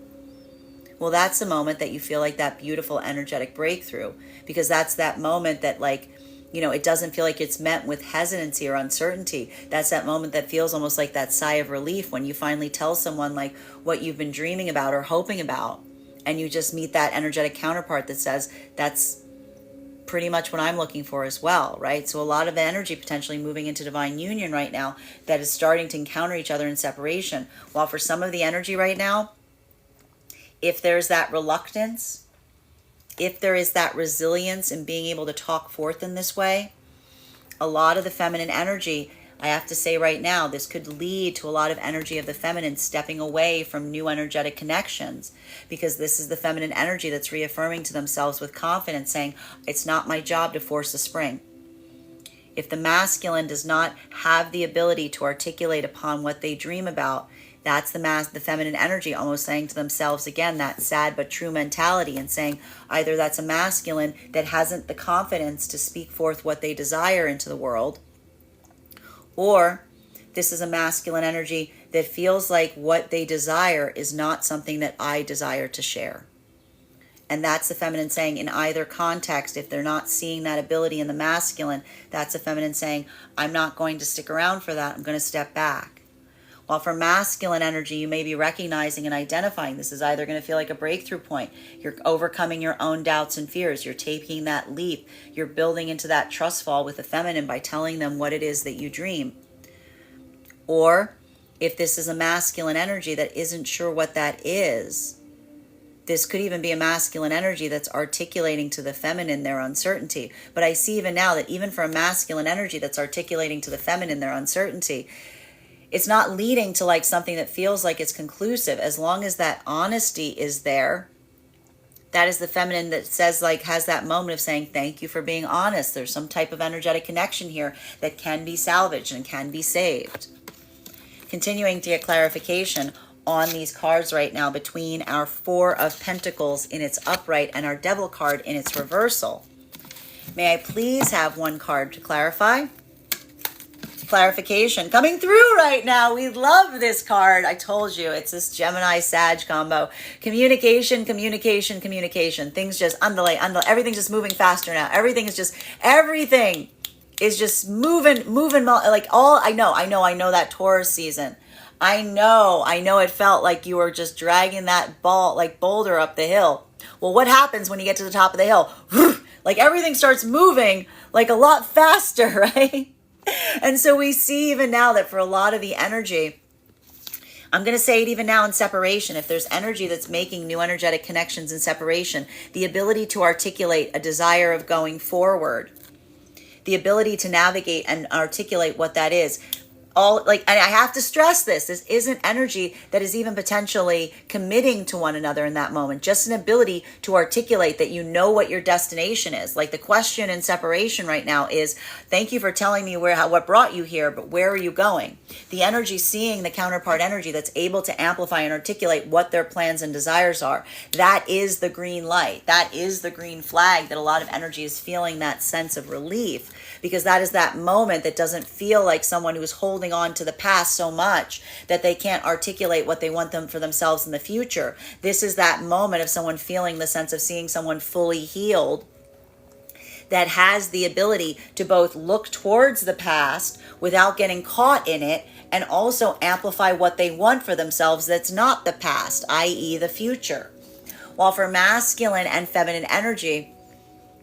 well, that's the moment that you feel like that beautiful energetic breakthrough, because that's that moment that, like, it doesn't feel like it's met with hesitancy or uncertainty. That's that moment that feels almost like that sigh of relief when you finally tell someone like what you've been dreaming about or hoping about, and you just meet that energetic counterpart that says, that's pretty much what I'm looking for as well, right? So a lot of energy potentially moving into divine union right now that is starting to encounter each other in separation. While for some of the energy right now, if there's that reluctance, if there is that resilience in being able to talk forth in this way, a lot of the feminine energy, I have to say right now, this could lead to a lot of energy of the feminine stepping away from new energetic connections, because this is the feminine energy that's reaffirming to themselves with confidence, saying, it's not my job to force a spring. If the masculine does not have the ability to articulate upon what they dream about, that's the feminine energy almost saying to themselves, again, that sad but true mentality, and saying either that's a masculine that hasn't the confidence to speak forth what they desire into the world, or this is a masculine energy that feels like what they desire is not something that I desire to share. And that's the feminine saying, in either context, if they're not seeing that ability in the masculine, that's the feminine saying, I'm not going to stick around for that. I'm going to step back. While for masculine energy, you may be recognizing and identifying this is either going to feel like a breakthrough point. You're overcoming your own doubts and fears. You're taking that leap. You're building into that trust fall with the feminine by telling them what it is that you dream. Or if this is a masculine energy that isn't sure what that is, this could even be a masculine energy that's articulating to the feminine their uncertainty. But I see even now that even for a masculine energy that's articulating to the feminine their uncertainty, it's not leading to like something that feels like it's conclusive. As long as that honesty is there, that is the feminine that says, like, has that moment of saying, thank you for being honest. There's some type of energetic connection here that can be salvaged and can be saved. Continuing to get clarification on these cards right now between our Four of Pentacles in its upright and our Devil card in its reversal. May I please have one card to clarify? Clarification coming through right now. We love this card. I told you, it's this Gemini-Sag combo. Communication. Things just underlay. Everything's just moving faster now. Everything is just moving. Like I know that Taurus season. I know it felt like you were just dragging that boulder up the hill. Well, what happens when you get to the top of the hill? Like everything starts moving like a lot faster, right? And so we see even now that for a lot of the energy, I'm going to say it even now in separation, if there's energy that's making new energetic connections in separation, the ability to articulate a desire of going forward, the ability to navigate and articulate what that is. And I have to stress this isn't energy that is even potentially committing to one another in that moment, just an ability to articulate that you know what your destination is. Like the question in separation right now is, thank you for telling me what brought you here, but where are you going? The energy seeing the counterpart energy that's able to amplify and articulate what their plans and desires are. That is the green light. That is the green flag that a lot of energy is feeling that sense of relief, because that is that moment that doesn't feel like someone who's holding on to the past so much that they can't articulate what they want them for themselves in the future. This is that moment of someone feeling the sense of seeing someone fully healed that has the ability to both look towards the past without getting caught in it and also amplify what they want for themselves that's not the past, i.e. the future. While for masculine and feminine energy,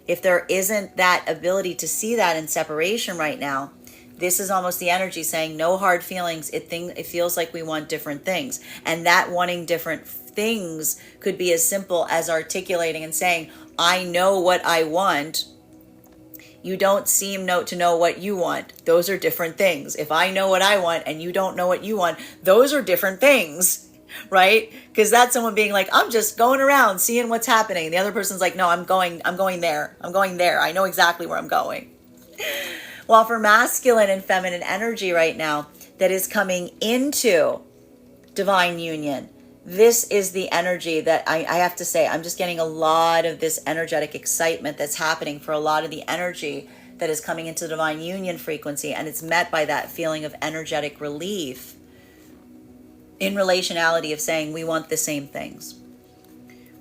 if there isn't that ability to see that in separation right now, this is almost the energy saying no hard feelings. It feels like we want different things. And that wanting different things could be as simple as articulating and saying, I know what I want. You don't seem to know what you want. Those are different things. If I know what I want and you don't know what you want, those are different things, right? Because that's someone being like, I'm just going around seeing what's happening. The other person's like, no, I'm going there. I know exactly where I'm going. While for masculine and feminine energy right now that is coming into divine union, this is the energy that I have to say, I'm just getting a lot of this energetic excitement that's happening for a lot of the energy that is coming into divine union frequency, and it's met by that feeling of energetic relief in relationality of saying we want the same things.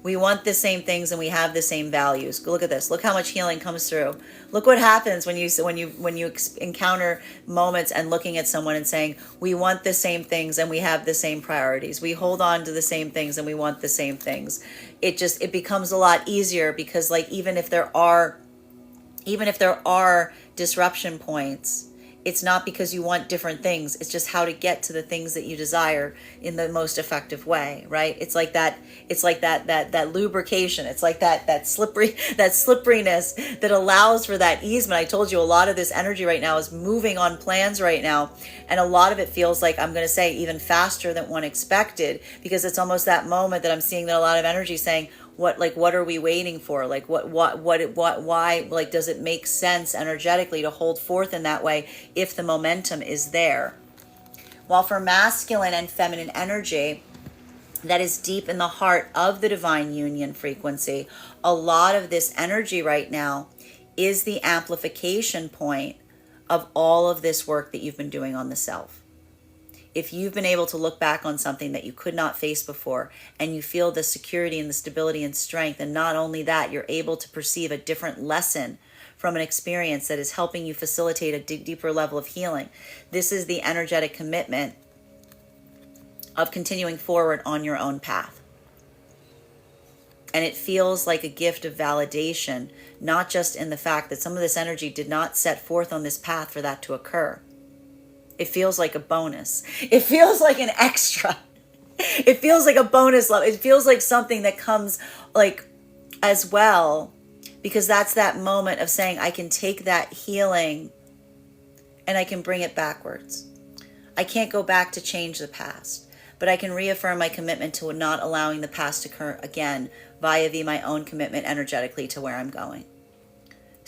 We want the same things and we have the same values. Look at this. Look how much healing comes through. Look what happens when you encounter moments and looking at someone and saying, we want the same things and we have the same priorities. We hold on to the same things and we want the same things. It becomes a lot easier, because like even if there are disruption points, it's not because you want different things. It's just how to get to the things that you desire in the most effective way, right? It's like that lubrication. It's like that slipperiness that allows for that easement. I told you a lot of this energy right now is moving on plans right now, and a lot of it feels like, I'm going to say, even faster than one expected, because it's almost that moment that I'm seeing that a lot of energy saying, what are we waiting for? Like why, like, does it make sense energetically to hold forth in that way if the momentum is there? While for masculine and feminine energy that is deep in the heart of the divine union frequency, a lot of this energy right now is the amplification point of all of this work that you've been doing on the self. If you've been able to look back on something that you could not face before, and you feel the security and the stability and strength, and not only that, you're able to perceive a different lesson from an experience that is helping you facilitate a deeper level of healing. This is the energetic commitment of continuing forward on your own path. And it feels like a gift of validation, not just in the fact that some of this energy did not set forth on this path for that to occur. It feels like a bonus. It feels like an extra. It feels like a bonus level. It feels like something that comes like as well, because that's that moment of saying, I can take that healing and I can bring it backwards. I can't go back to change the past, but I can reaffirm my commitment to not allowing the past to occur again via my own commitment energetically to where I'm going.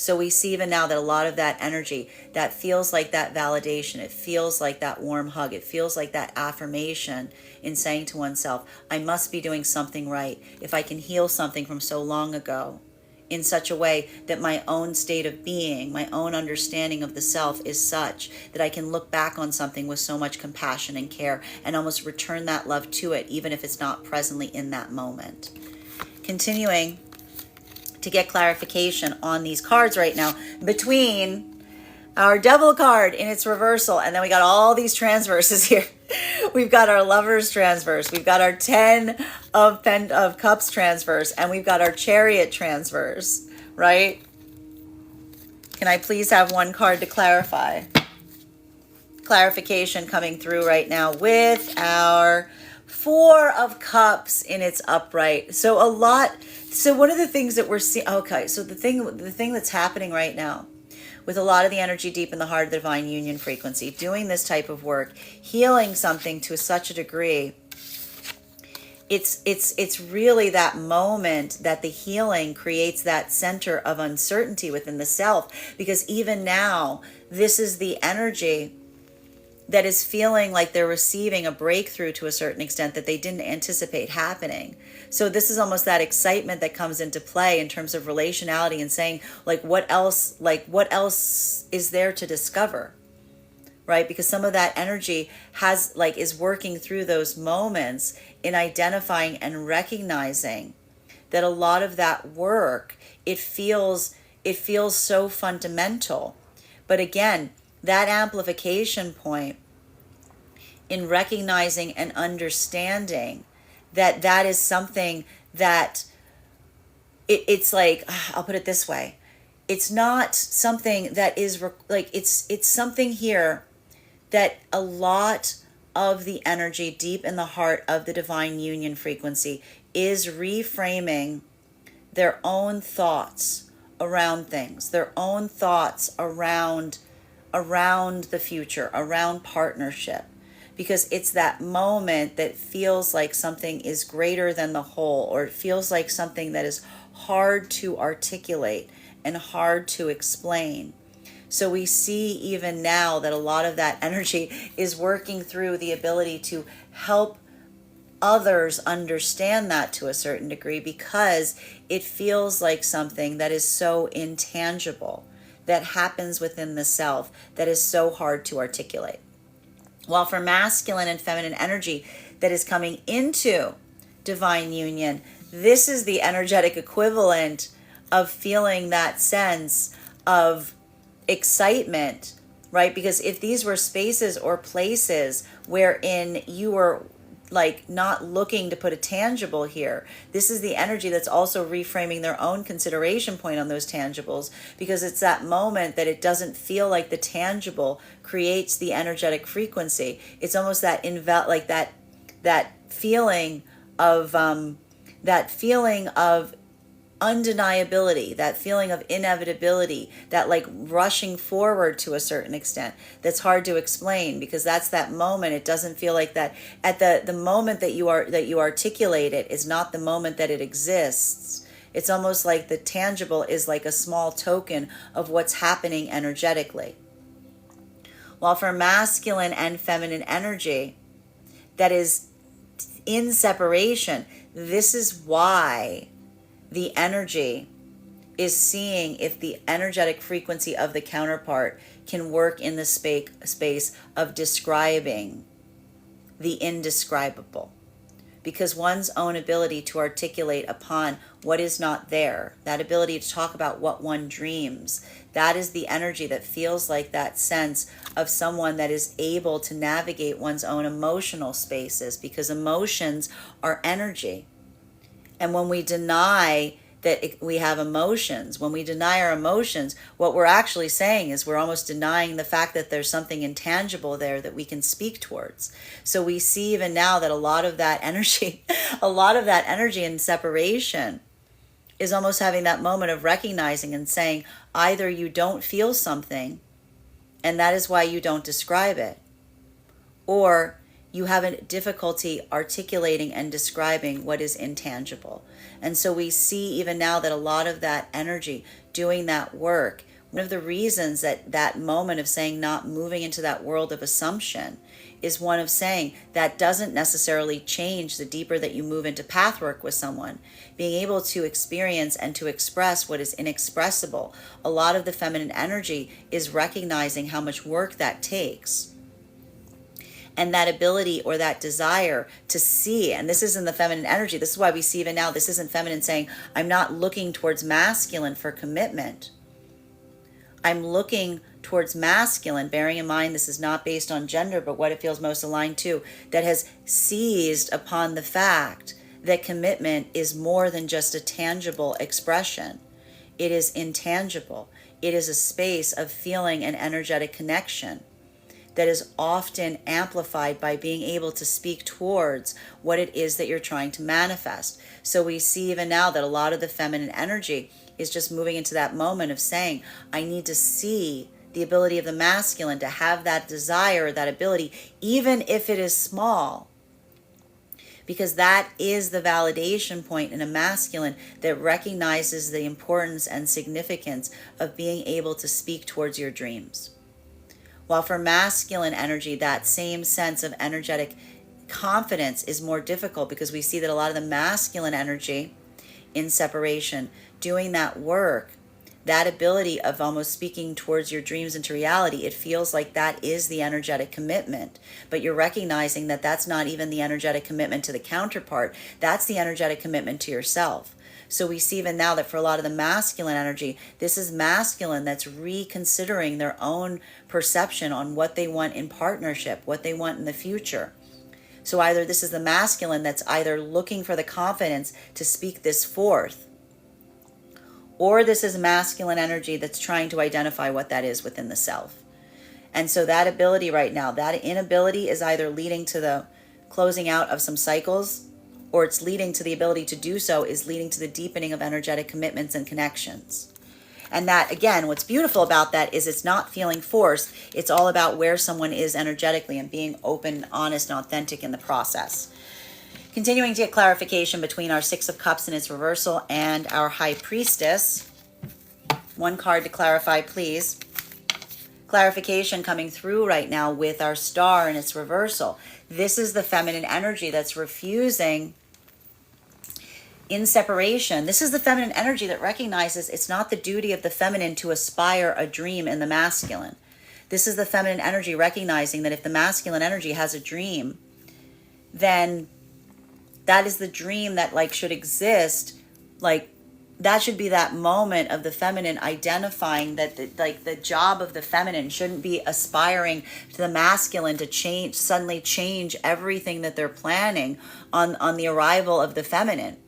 So we see even now that a lot of that energy that feels like that validation, it feels like that warm hug, it feels like that affirmation in saying to oneself, I must be doing something right if I can heal something from so long ago in such a way that my own state of being, my own understanding of the self is such that I can look back on something with so much compassion and care and almost return that love to it, even if it's not presently in that moment. Continuing to get clarification on these cards right now, between our Devil card in its reversal, and then we got all these transverses here. We've got our Lovers transverse, we've got our 10 of Cups transverse, and we've got our Chariot transverse, right? Can I please have one card to clarify? Clarification coming through right now with our 4 of Cups in its upright. So one of the things that we're seeing, okay, so the thing that's happening right now with a lot of the energy deep in the heart of the divine union frequency, doing this type of work, healing something to such a degree, it's really that moment that the healing creates that center of uncertainty within the self, because even now, this is the energy that is feeling like they're receiving a breakthrough to a certain extent that they didn't anticipate happening. So this is almost that excitement that comes into play in terms of relationality and saying, what else is there to discover, right? Because some of that energy is working through those moments in identifying and recognizing that a lot of that work, it feels so fundamental. But again, that amplification point in recognizing and understanding that is something that it's like, I'll put it this way, it's not something that is it's something here that a lot of the energy deep in the heart of the divine union frequency is reframing their own thoughts around things, their own thoughts around the future, around partnership, because it's that moment that feels like something is greater than the whole, or it feels like something that is hard to articulate and hard to explain. So we see even now that a lot of that energy is working through the ability to help others understand that to a certain degree, because it feels like something that is so intangible, that happens within the self, that is so hard to articulate. While for masculine and feminine energy that is coming into divine union, This is the energetic equivalent of feeling that sense of excitement, right? Because if these were spaces or places wherein you were like not looking to put a tangible here, this is the energy that's also reframing their own consideration point on those tangibles, because it's that moment that it doesn't feel like the tangible creates the energetic frequency. It's almost that like that feeling of undeniability, that feeling of inevitability, that like rushing forward to a certain extent, that's hard to explain, because that's that moment. It doesn't feel like that at the moment that you articulate it is not the moment that it exists. It's almost like the tangible is like a small token of what's happening energetically. While for masculine and feminine energy that is in separation, this is why the energy is seeing if the energetic frequency of the counterpart can work in the space of describing the indescribable. Because one's own ability to articulate upon what is not there, that ability to talk about what one dreams, that is the energy that feels like that sense of someone that is able to navigate one's own emotional spaces, because emotions are energy. And when we deny that we have emotions, when we deny our emotions, what we're actually saying is we're almost denying the fact that there's something intangible there that we can speak towards. So we see even now that a lot of that energy in separation is almost having that moment of recognizing and saying, either you don't feel something, and that is why you don't describe it, or you have a difficulty articulating and describing what is intangible. And so we see even now that a lot of that energy doing that work, one of the reasons that moment of saying not moving into that world of assumption is one of saying that doesn't necessarily change the deeper that you move into pathwork with someone. Being able to experience and to express what is inexpressible, a lot of the feminine energy is recognizing how much work that takes. And that ability or that desire to see, and this isn't the feminine energy. This is why we see even now, this isn't feminine saying, I'm not looking towards masculine for commitment. I'm looking towards masculine, bearing in mind this is not based on gender, but what it feels most aligned to, that has seized upon the fact that commitment is more than just a tangible expression. It is intangible. It is a space of feeling an energetic connection that is often amplified by being able to speak towards what it is that you're trying to manifest. So we see even now that a lot of the feminine energy is just moving into that moment of saying, I need to see the ability of the masculine to have that desire, that ability, even if it is small. Because that is the validation point in a masculine that recognizes the importance and significance of being able to speak towards your dreams. While for masculine energy, that same sense of energetic confidence is more difficult, because we see that a lot of the masculine energy in separation, doing that work, that ability of almost speaking towards your dreams into reality, it feels like that is the energetic commitment. But you're recognizing that that's not even the energetic commitment to the counterpart. That's the energetic commitment to yourself. So we see even now that for a lot of the masculine energy, this is masculine that's reconsidering their own perception on what they want in partnership, what they want in the future. So either this is the masculine that's either looking for the confidence to speak this forth, or this is masculine energy that's trying to identify what that is within the self. And so that ability right now, that inability is either leading to the closing out of some cycles, or it's leading to the ability to do so is leading to the deepening of energetic commitments and connections. And that, again, what's beautiful about that is it's not feeling forced. It's all about where someone is energetically and being open, honest, and authentic in the process. Continuing to get clarification between our Six of Cups in its reversal and our High Priestess. One card to clarify, please. Clarification coming through right now with our Star in its reversal. This is the feminine energy that's refusing in separation. This is the feminine energy that recognizes it's not the duty of the feminine to aspire a dream in the masculine. This is the feminine energy recognizing that if the masculine energy has a dream, then that is the dream that like should exist. Like that should be that moment of the feminine identifying that the job of the feminine shouldn't be aspiring to the masculine to suddenly change everything that they're planning on the arrival of the feminine.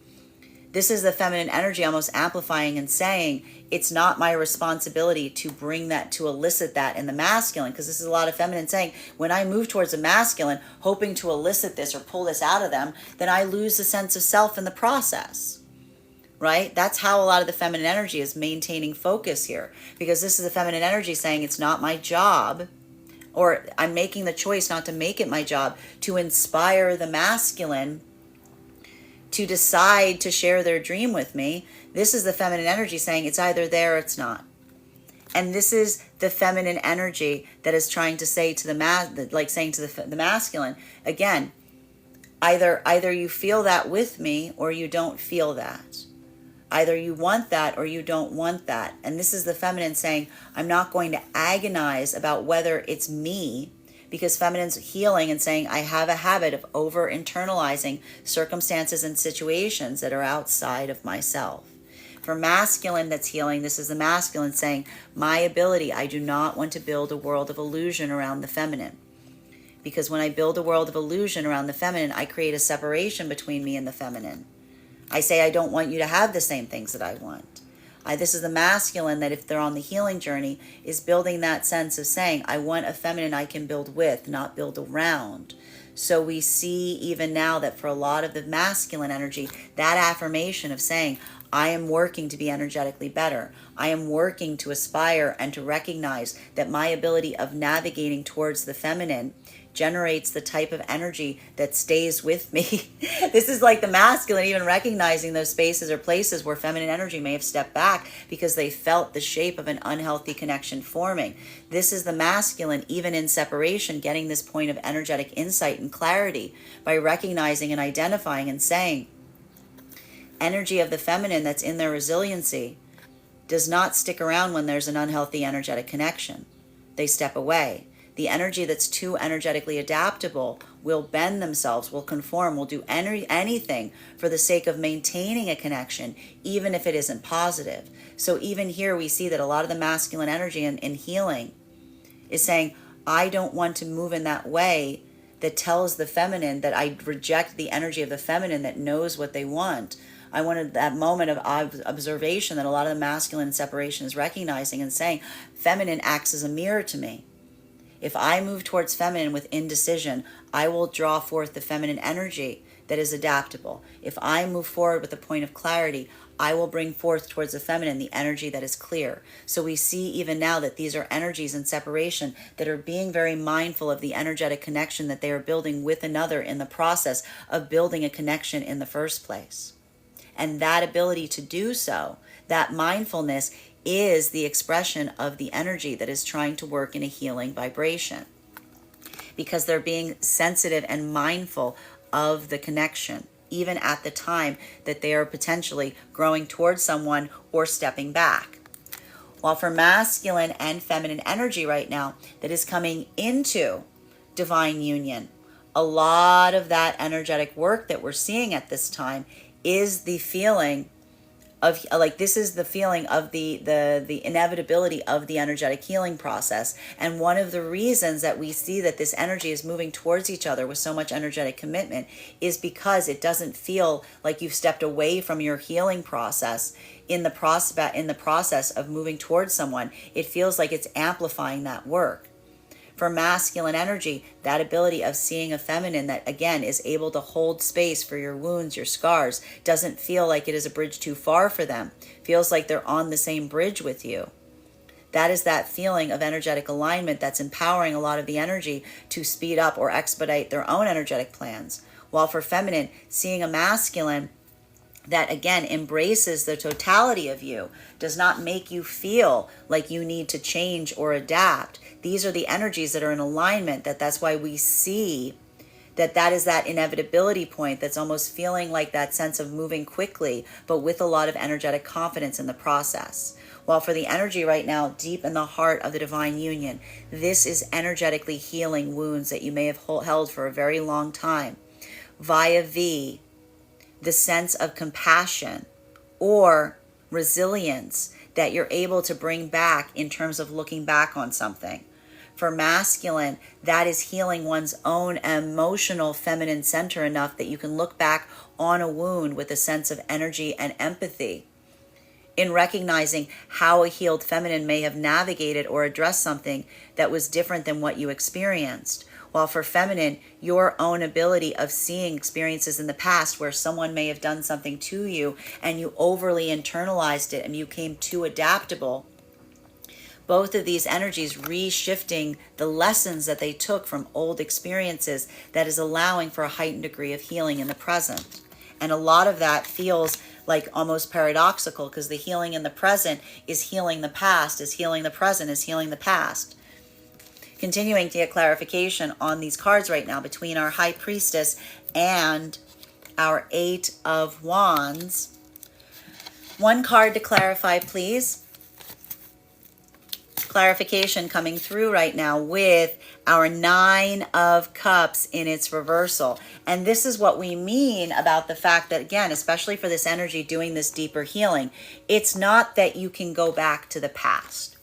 This is the feminine energy almost amplifying and saying, it's not my responsibility to bring that, to elicit that in the masculine, because this is a lot of feminine saying, when I move towards a masculine, hoping to elicit this or pull this out of them, then I lose the sense of self in the process. Right? That's how a lot of the feminine energy is maintaining focus here, because this is the feminine energy saying it's not my job, or I'm making the choice not to make it my job to inspire the masculine to decide to share their dream with me. This is the feminine energy saying it's either there or it's not. And this is the feminine energy that is trying to say to the masculine, again, either you feel that with me or you don't feel that. Either you want that or you don't want that. And this is the feminine saying, I'm not going to agonize about whether it's me, because feminine's healing and saying, I have a habit of over-internalizing circumstances and situations that are outside of myself. For masculine that's healing, this is the masculine saying, my ability, I do not want to build a world of illusion around the feminine. Because when I build a world of illusion around the feminine, I create a separation between me and the feminine. I say, I don't want you to have the same things that I want. This is the masculine that if they're on the healing journey is building that sense of saying, I want a feminine I can build with, not build around. So we see even now that for a lot of the masculine energy, that affirmation of saying, I am working to be energetically better. I am working to aspire and to recognize that my ability of navigating towards the feminine generates the type of energy that stays with me. This is like the masculine even recognizing those spaces or places where feminine energy may have stepped back because they felt the shape of an unhealthy connection forming. This is the masculine, even in separation, getting this point of energetic insight and clarity by recognizing and identifying and saying, energy of the feminine that's in their resiliency does not stick around when there's an unhealthy energetic connection. They step away. The energy that's too energetically adaptable will bend themselves, will conform, will do anything for the sake of maintaining a connection, even if it isn't positive. So even here we see that a lot of the masculine energy in healing is saying, I don't want to move in that way that tells the feminine that I reject the energy of the feminine that knows what they want. I wanted that moment of observation that a lot of the masculine separation is recognizing and saying, feminine acts as a mirror to me. If I move towards feminine with indecision, I will draw forth the feminine energy that is adaptable. If I move forward with a point of clarity, I will bring forth towards the feminine the energy that is clear. So we see even now that these are energies in separation that are being very mindful of the energetic connection that they are building with another in the process of building a connection in the first place. And that ability to do so, that mindfulness, is the expression of the energy that is trying to work in a healing vibration, because they're being sensitive and mindful of the connection, even at the time that they are potentially growing towards someone or stepping back. While for masculine and feminine energy right now that is coming into divine union, a lot of that energetic work that we're seeing at this time is the feeling of, like, this is the feeling of the inevitability of the energetic healing process. And one of the reasons that we see that this energy is moving towards each other with so much energetic commitment is because it doesn't feel like you've stepped away from your healing process in the process of moving towards someone. It feels like it's amplifying that work. For masculine energy, that ability of seeing a feminine that, again, is able to hold space for your wounds, your scars, doesn't feel like it is a bridge too far for them. Feels like they're on the same bridge with you. That is that feeling of energetic alignment that's empowering a lot of the energy to speed up or expedite their own energetic plans. While for feminine, seeing a masculine that, again, embraces the totality of you, does not make you feel like you need to change or adapt. These are the energies that are in alignment, that's why we see that is that inevitability point that's almost feeling like that sense of moving quickly, but with a lot of energetic confidence in the process. While for the energy right now, deep in the heart of the divine union, this is energetically healing wounds that you may have held for a very long time. Via V, the sense of compassion or resilience that you're able to bring back in terms of looking back on something. For masculine, that is healing one's own emotional feminine center enough that you can look back on a wound with a sense of energy and empathy, in recognizing how a healed feminine may have navigated or addressed something that was different than what you experienced. While for feminine, your own ability of seeing experiences in the past where someone may have done something to you and you overly internalized it and you became too adaptable. Both of these energies reshifting the lessons that they took from old experiences that is allowing for a heightened degree of healing in the present. And a lot of that feels like almost paradoxical because the healing in the present is healing the past, is healing the present, is healing the past. Continuing to get clarification on these cards right now between our High Priestess and our Eight of Wands. One card to clarify, please. Clarification coming through right now with our Nine of Cups in its reversal. And this is what we mean about the fact that, again, especially for this energy doing this deeper healing, it's not that you can go back to the past,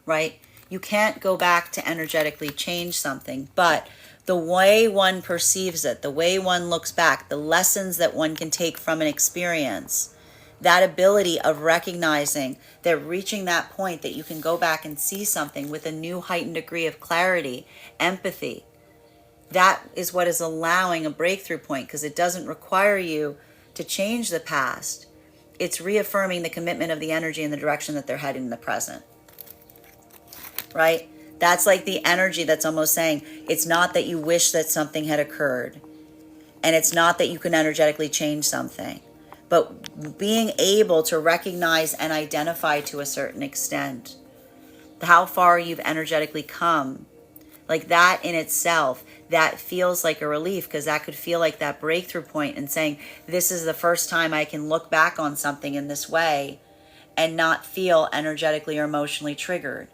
right? You can't go back to energetically change something, but the way one perceives it, the way one looks back, the lessons that one can take from an experience, that ability of recognizing that, reaching that point that you can go back and see something with a new heightened degree of clarity, empathy, that is what is allowing a breakthrough point, because it doesn't require you to change the past. It's reaffirming the commitment of the energy and the direction that they're heading in the present. Right? That's like the energy that's almost saying it's not that you wish that something had occurred, and it's not that you can energetically change something, but being able to recognize and identify to a certain extent how far you've energetically come. Like that in itself, that feels like a relief, because that could feel like that breakthrough point and saying, this is the first time I can look back on something in this way and not feel energetically or emotionally triggered.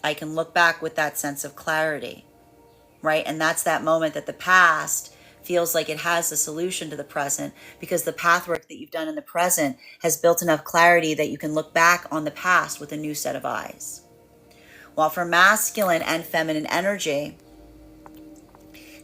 I can look back with that sense of clarity, right? And that's that moment that the past feels like it has a solution to the present, because the pathwork that you've done in the present has built enough clarity that you can look back on the past with a new set of eyes. While for masculine and feminine energy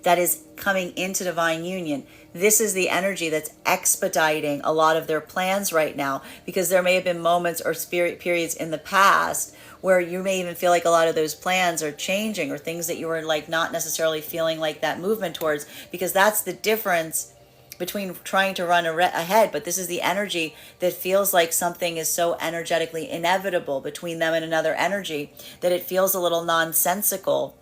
that is coming into divine union, this is the energy that's expediting a lot of their plans right now, because there may have been moments or spirit periods in the past where you may even feel like a lot of those plans are changing, or things that you were like not necessarily feeling like that movement towards, because that's the difference between trying to run ahead. But this is the energy that feels like something is so energetically inevitable between them and another energy that it feels a little nonsensical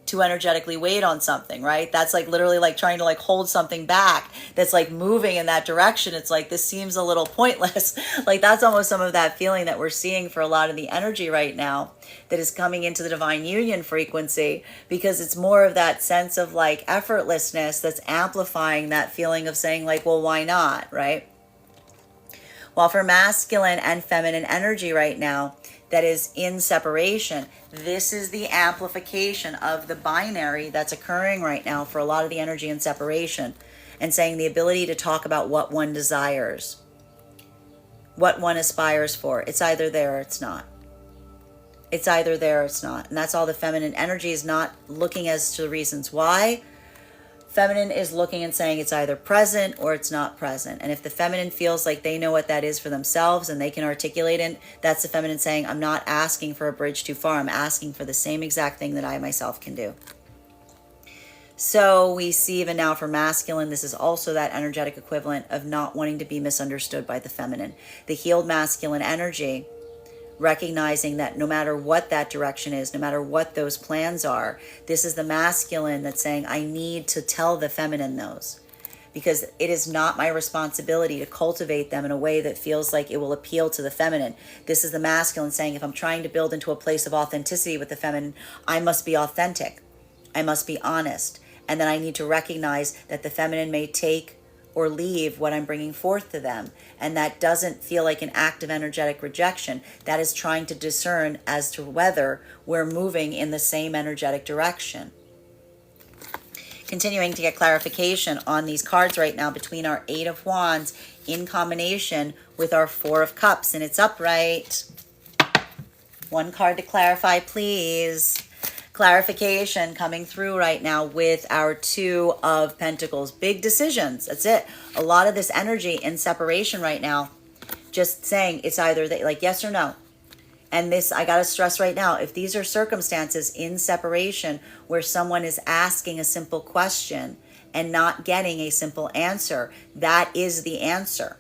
to energetically wait on something, right? That's like literally like trying to like hold something back that's like moving in that direction. It's like, this seems a little pointless. Like that's almost some of that feeling that we're seeing for a lot of the energy right now that is coming into the divine union frequency, because it's more of that sense of like effortlessness that's amplifying that feeling of saying like, well, why not, right? While for masculine and feminine energy right now that is in separation, this is the amplification of the binary that's occurring right now for a lot of the energy in separation, and saying the ability to talk about what one desires, what one aspires for. It's either there or it's not. It's either there or it's not. And that's all the feminine energy is not looking as to the reasons why. Feminine is looking and saying it's either present or it's not present. And if the feminine feels like they know what that is for themselves and they can articulate it, that's the feminine saying, I'm not asking for a bridge too far. I'm asking for the same exact thing that I myself can do. So we see even now for masculine, this is also that energetic equivalent of not wanting to be misunderstood by the feminine. The healed masculine energy, recognizing that no matter what that direction is, no matter what those plans are, this is the masculine that's saying, I need to tell the feminine those, because it is not my responsibility to cultivate them in a way that feels like it will appeal to the feminine. This is the masculine saying, if I'm trying to build into a place of authenticity with the feminine, I must be authentic. I must be honest. And then I need to recognize that the feminine may take or leave what I'm bringing forth to them. And that doesn't feel like an act of energetic rejection. That is trying to discern as to whether we're moving in the same energetic direction. Continuing to get clarification on these cards right now between our Eight of Wands in combination with our Four of Cups, and it's upright. One card to clarify, please. Clarification coming through right now with our Two of Pentacles. Big decisions. That's it. A lot of this energy in separation right now. Just saying it's either like yes or no. And this, I got to stress right now, if these are circumstances in separation where someone is asking a simple question and not getting a simple answer, that is the answer.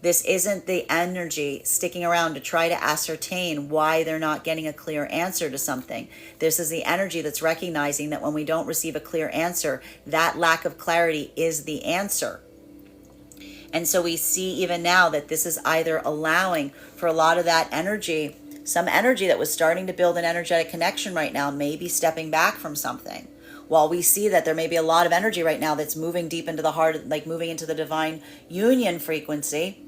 This isn't the energy sticking around to try to ascertain why they're not getting a clear answer to something. This is the energy that's recognizing that when we don't receive a clear answer, that lack of clarity is the answer. And so we see even now that this is either allowing for a lot of that energy, some energy that was starting to build an energetic connection right now, maybe stepping back from something. While we see that there may be a lot of energy right now that's moving deep into the heart, like moving into the divine union frequency.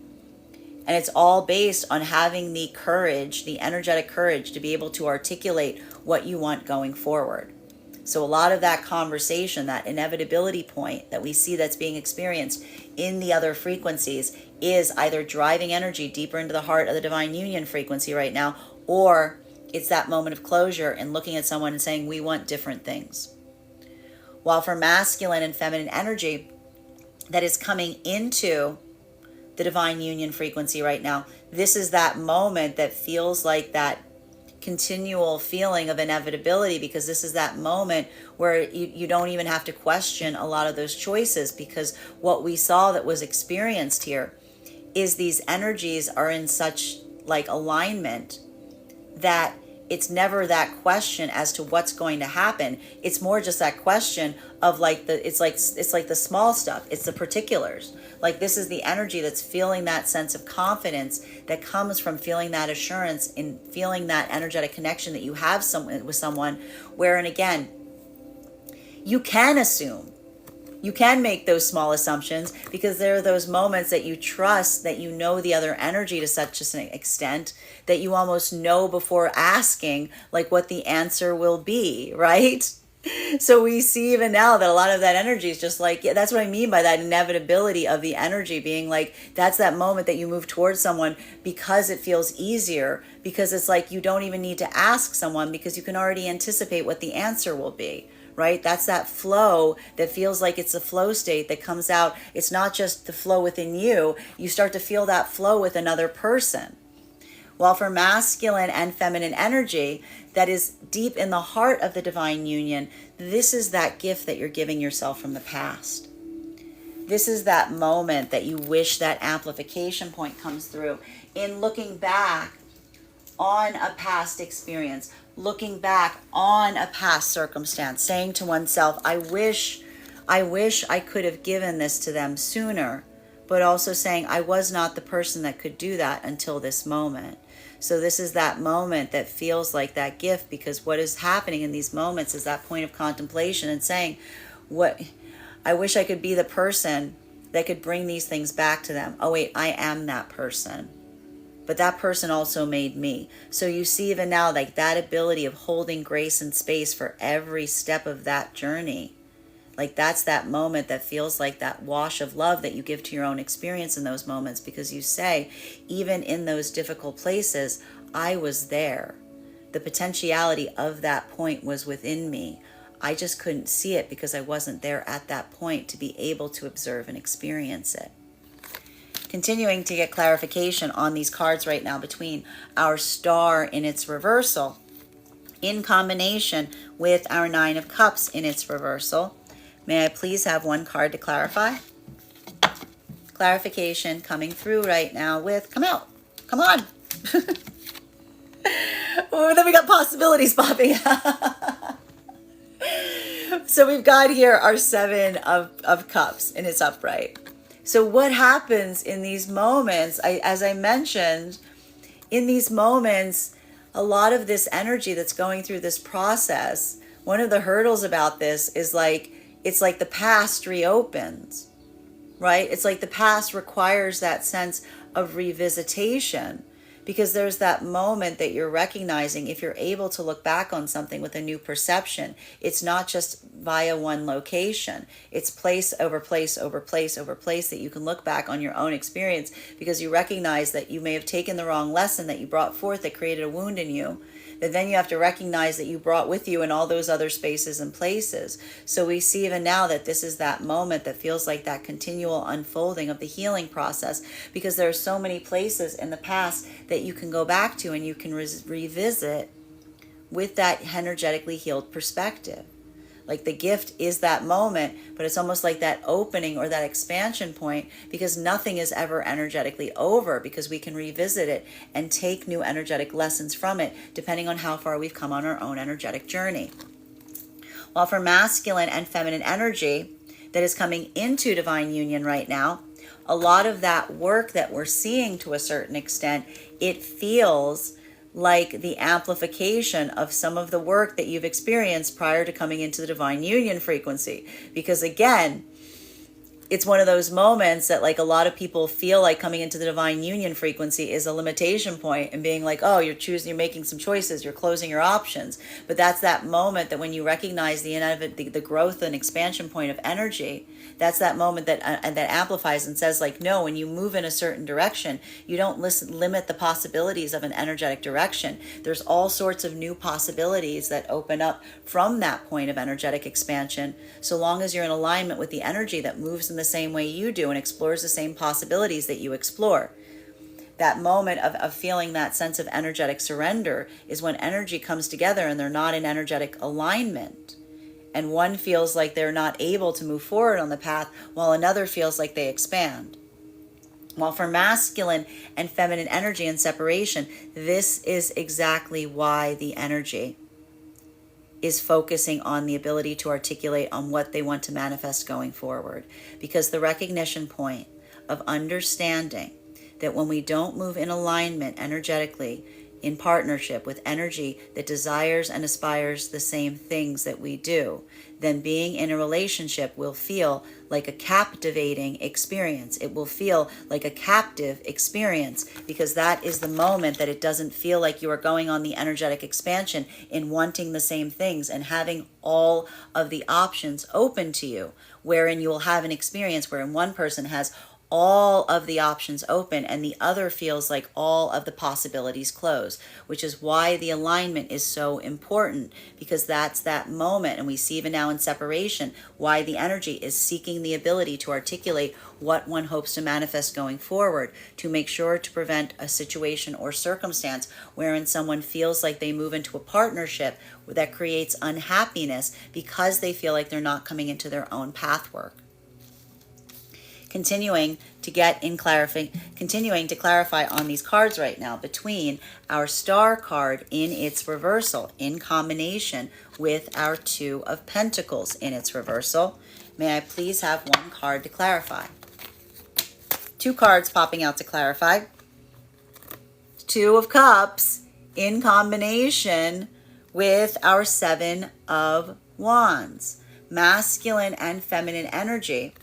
And it's all based on having the courage, the energetic courage to be able to articulate what you want going forward. So a lot of that conversation, that inevitability point that we see that's being experienced in the other frequencies is either driving energy deeper into the heart of the divine union frequency right now, or it's that moment of closure and looking at someone and saying, we want different things. While for masculine and feminine energy that is coming into the divine union frequency right now, this is that moment that feels like that continual feeling of inevitability, because this is that moment where you don't even have to question a lot of those choices, because what we saw that was experienced here is these energies are in such like alignment that it's never that question as to what's going to happen. It's more just that question of like it's like the small stuff. It's the particulars. Like this is the energy that's feeling that sense of confidence that comes from feeling that assurance and feeling that energetic connection that you have with someone where, and again, you can assume. You can make those small assumptions because there are those moments that you trust, that you know the other energy to such an extent that you almost know before asking like what the answer will be, right? So we see even now that a lot of that energy is just like, yeah, that's what I mean by that inevitability of the energy being like, that's that moment that you move towards someone because it feels easier, because it's like you don't even need to ask someone because you can already anticipate what the answer will be. Right? That's that flow that feels like it's a flow state that comes out. It's not just the flow within you. You start to feel that flow with another person. While for masculine and feminine energy that is deep in the heart of the divine union, this is that gift that you're giving yourself from the past. This is that moment that you wish that amplification point comes through in looking back on a past experience, looking back on a past circumstance, saying to oneself, I wish I could have given this to them sooner, but also saying I was not the person that could do that until this moment. So this is that moment that feels like that gift, because what is happening in these moments is that point of contemplation and saying, I wish I could be the person that could bring these things back to them. Oh wait, I am that person. But that person also made me. So you see even now, like that ability of holding grace and space for every step of that journey. Like that's that moment that feels like that wash of love that you give to your own experience in those moments, because you say, even in those difficult places, I was there. The potentiality of that point was within me. I just couldn't see it because I wasn't there at that point to be able to observe and experience it. Continuing to get clarification on these cards right now between our star in its reversal in combination with our Nine of Cups in its reversal. May I please have one card to clarify? Clarification coming through right now with, come out, come on. Oh, then we got possibilities popping up. So we've got here our Seven of Cups and it's upright. So what happens in these moments, as I mentioned, in these moments, a lot of this energy that's going through this process, one of the hurdles about this is like, it's like the past reopens, right? It's like the past requires that sense of revisitation, Because there's that moment that you're recognizing, if you're able to look back on something with a new perception, it's not just via one location. It's place over place over place over place that you can look back on your own experience, because you recognize that you may have taken the wrong lesson that you brought forth that created a wound in you, that then you have to recognize that you brought with you in all those other spaces and places. So we see even now that this is that moment that feels like that continual unfolding of the healing process, because there are so many places in the past that you can go back to and you can revisit with that energetically healed perspective. Like the gift is that moment, but it's almost like that opening or that expansion point, because nothing is ever energetically over, because we can revisit it and take new energetic lessons from it, depending on how far we've come on our own energetic journey. While for masculine and feminine energy that is coming into divine union right now, a lot of that work that we're seeing, to a certain extent, it feels like the amplification of some of the work that you've experienced prior to coming into the divine union frequency. Because again, it's one of those moments that, like, a lot of people feel like coming into the divine union frequency is a limitation point, and being like, oh, you're making some choices, you're closing your options. But that's that moment that when you recognize the growth and expansion point of energy, that's that moment that amplifies and says, like, no, when you move in a certain direction, you don't limit the possibilities of an energetic direction. There's all sorts of new possibilities that open up from that point of energetic expansion, so long as you're in alignment with the energy that moves in the same way you do and explores the same possibilities that you explore. That moment of feeling that sense of energetic surrender is when energy comes together and they're not in energetic alignment. And one feels like they're not able to move forward on the path, while another feels like they expand. While for masculine and feminine energy and separation, this is exactly why the energy is focusing on the ability to articulate on what they want to manifest going forward. Because the recognition point of understanding that when we don't move in alignment energetically, in partnership with energy that desires and aspires the same things that we do, then being in a relationship will feel like a captivating experience. It will feel like a captive experience, because that is the moment that it doesn't feel like you are going on the energetic expansion in wanting the same things and having all of the options open to you, wherein you will have an experience wherein one person has all of the options open and the other feels like all of the possibilities closed, which is why the alignment is so important, because that's that moment. And we see even now in separation why the energy is seeking the ability to articulate what one hopes to manifest going forward, to make sure to prevent a situation or circumstance wherein someone feels like they move into a partnership that creates unhappiness because they feel like they're not coming into their own path work. Continuing to clarify on these cards right now, between our Star card in its reversal in combination with our Two of Pentacles in its reversal. May I please have one card to clarify? Two cards popping out to clarify. Two of Cups in combination with our Seven of Wands. Masculine and feminine energy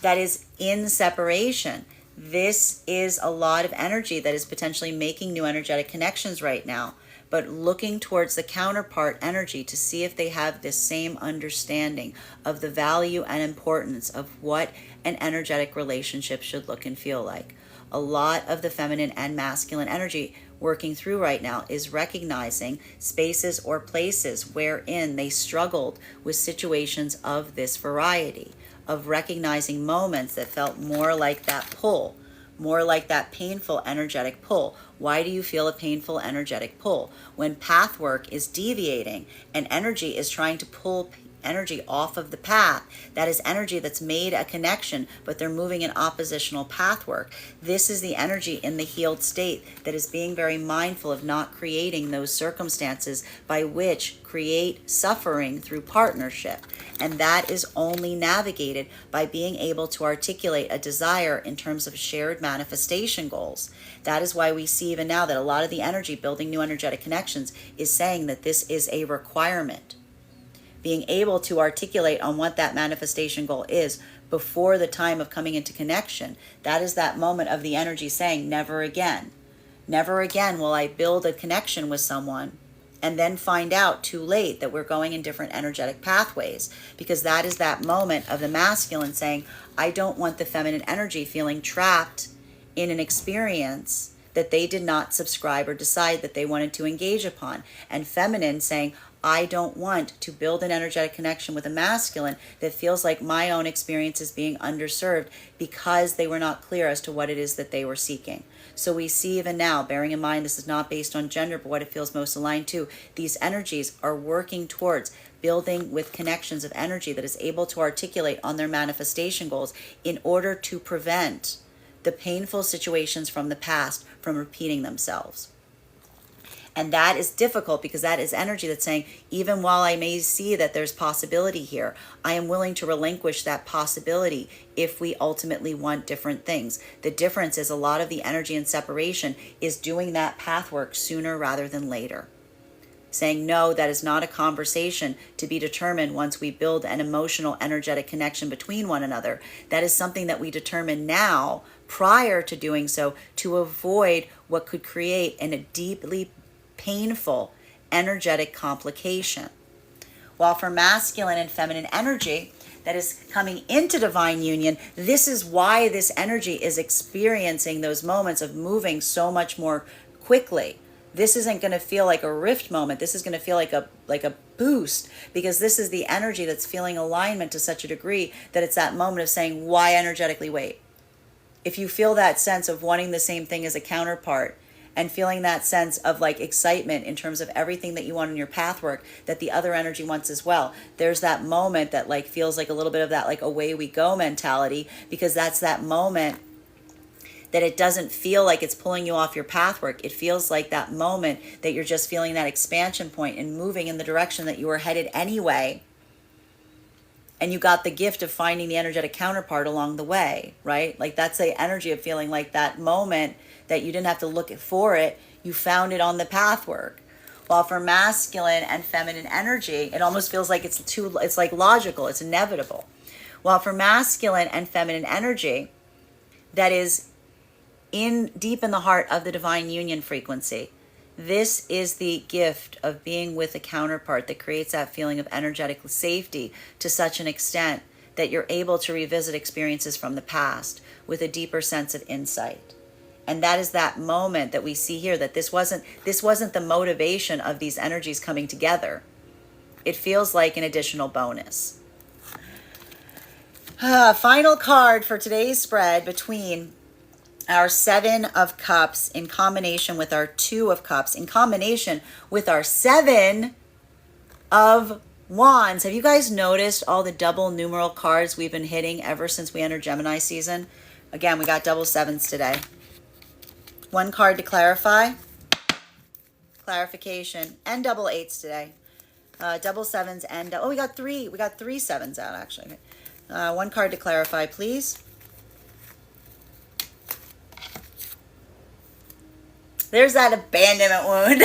that is in separation. This is a lot of energy that is potentially making new energetic connections right now, but looking towards the counterpart energy to see if they have this same understanding of the value and importance of what an energetic relationship should look and feel like. A lot of the feminine and masculine energy working through right now is recognizing spaces or places wherein they struggled with situations of this variety, of recognizing moments that felt more like that pull, more like that painful energetic pull. Why do you feel a painful energetic pull? When path work is deviating and energy is trying to pull energy off of the path, that is energy that's made a connection, but they're moving in oppositional path work. This is the energy in the healed state that is being very mindful of not creating those circumstances by which create suffering through partnership. And that is only navigated by being able to articulate a desire in terms of shared manifestation goals. That is why we see even now that a lot of the energy building new energetic connections is saying that this is a requirement. Being able to articulate on what that manifestation goal is before the time of coming into connection, that is that moment of the energy saying never again. Never again will I build a connection with someone and then find out too late that we're going in different energetic pathways, because that is that moment of the masculine saying, I don't want the feminine energy feeling trapped in an experience that they did not subscribe or decide that they wanted to engage upon. And feminine saying, I don't want to build an energetic connection with a masculine that feels like my own experience is being underserved because they were not clear as to what it is that they were seeking. So we see even now, bearing in mind this is not based on gender, but what it feels most aligned to, these energies are working towards building with connections of energy that is able to articulate on their manifestation goals in order to prevent the painful situations from the past from repeating themselves. And that is difficult because that is energy that's saying, even while I may see that there's possibility here, I am willing to relinquish that possibility if we ultimately want different things. The difference is a lot of the energy and separation is doing that path work sooner rather than later. Saying, no, that is not a conversation to be determined once we build an emotional, energetic connection between one another. That is something that we determine now prior to doing so to avoid what could create a deeply painful energetic complication. While for masculine and feminine energy that is coming into divine union, this is why this energy is experiencing those moments of moving so much more quickly. This isn't going to feel like a rift moment. This is going to feel like a boost, because this is the energy that's feeling alignment to such a degree that it's that moment of saying, why energetically wait? If you feel that sense of wanting the same thing as a counterpart, and feeling that sense of like excitement in terms of everything that you want in your path work that the other energy wants as well, there's that moment that like feels like a little bit of that like away we go mentality, because that's that moment that it doesn't feel like it's pulling you off your path work. It feels like that moment that you're just feeling that expansion point and moving in the direction that you were headed anyway. And you got the gift of finding the energetic counterpart along the way, right? Like that's the energy of feeling like that moment that you didn't have to look for it. You found it on the path work. While for masculine and feminine energy, it almost feels like it's like logical, it's inevitable. While for masculine and feminine energy, that is deep in the heart of the divine union frequency, this is the gift of being with a counterpart that creates that feeling of energetic safety to such an extent that you're able to revisit experiences from the past with a deeper sense of insight. And that is that moment that we see here, that this wasn't the motivation of these energies coming together. It feels like an additional bonus. Final card for today's spread between our 7 of Cups in combination with our 2 of Cups, in combination with our 7 of Wands. Have you guys noticed all the double numeral cards we've been hitting ever since we entered Gemini season? Again, we got double 7s today. 1 card to clarify, clarification, and double 8s today. Double 7s and, we got 3 7s out actually. 1 card to clarify, please. There's that abandonment wound.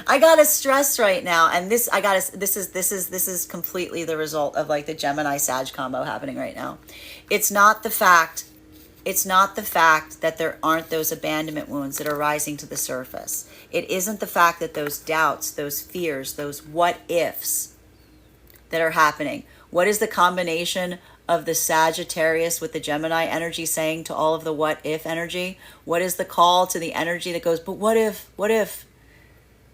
I gotta stress right now, and this is completely the result of like the Gemini Sag combo happening right now. It's not the fact that there aren't those abandonment wounds that are rising to the surface. It isn't the fact that those doubts, those fears, those what ifs that are happening. What is the combination of the Sagittarius with the Gemini energy saying to all of the what if energy? What is the call to the energy that goes, but what if?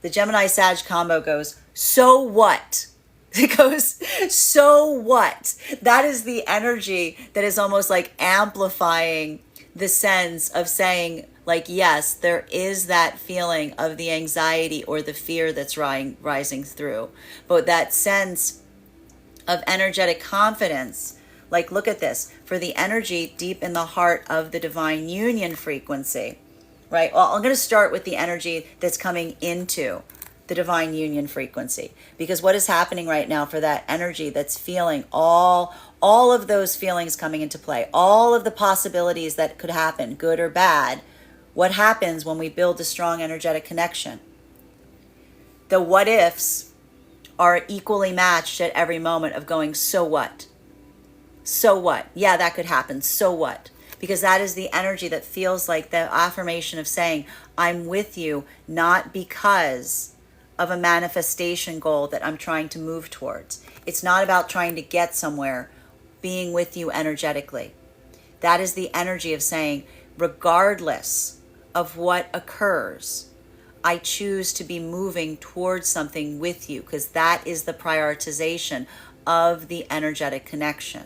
The Gemini Sag combo goes, so what? It goes, so what? That is the energy that is almost like amplifying the sense of saying, like, yes, there is that feeling of the anxiety or the fear that's rising through. But that sense of energetic confidence, like, look at this, for the energy deep in the heart of the divine union frequency, right? Well, I'm going to start with the energy that's coming into the divine union frequency, because what is happening right now for that energy that's feeling all of those feelings coming into play, all of the possibilities that could happen, good or bad, what happens when we build a strong energetic connection? The what ifs are equally matched at every moment of going, so what? So what? Yeah, that could happen. So what? because that is the energy that feels like the affirmation of saying, I'm with you, not because of a manifestation goal that I'm trying to move towards. It's not about trying to get somewhere, being with you energetically. That is the energy of saying, regardless of what occurs, I choose to be moving towards something with you, because that is the prioritization of the energetic connection.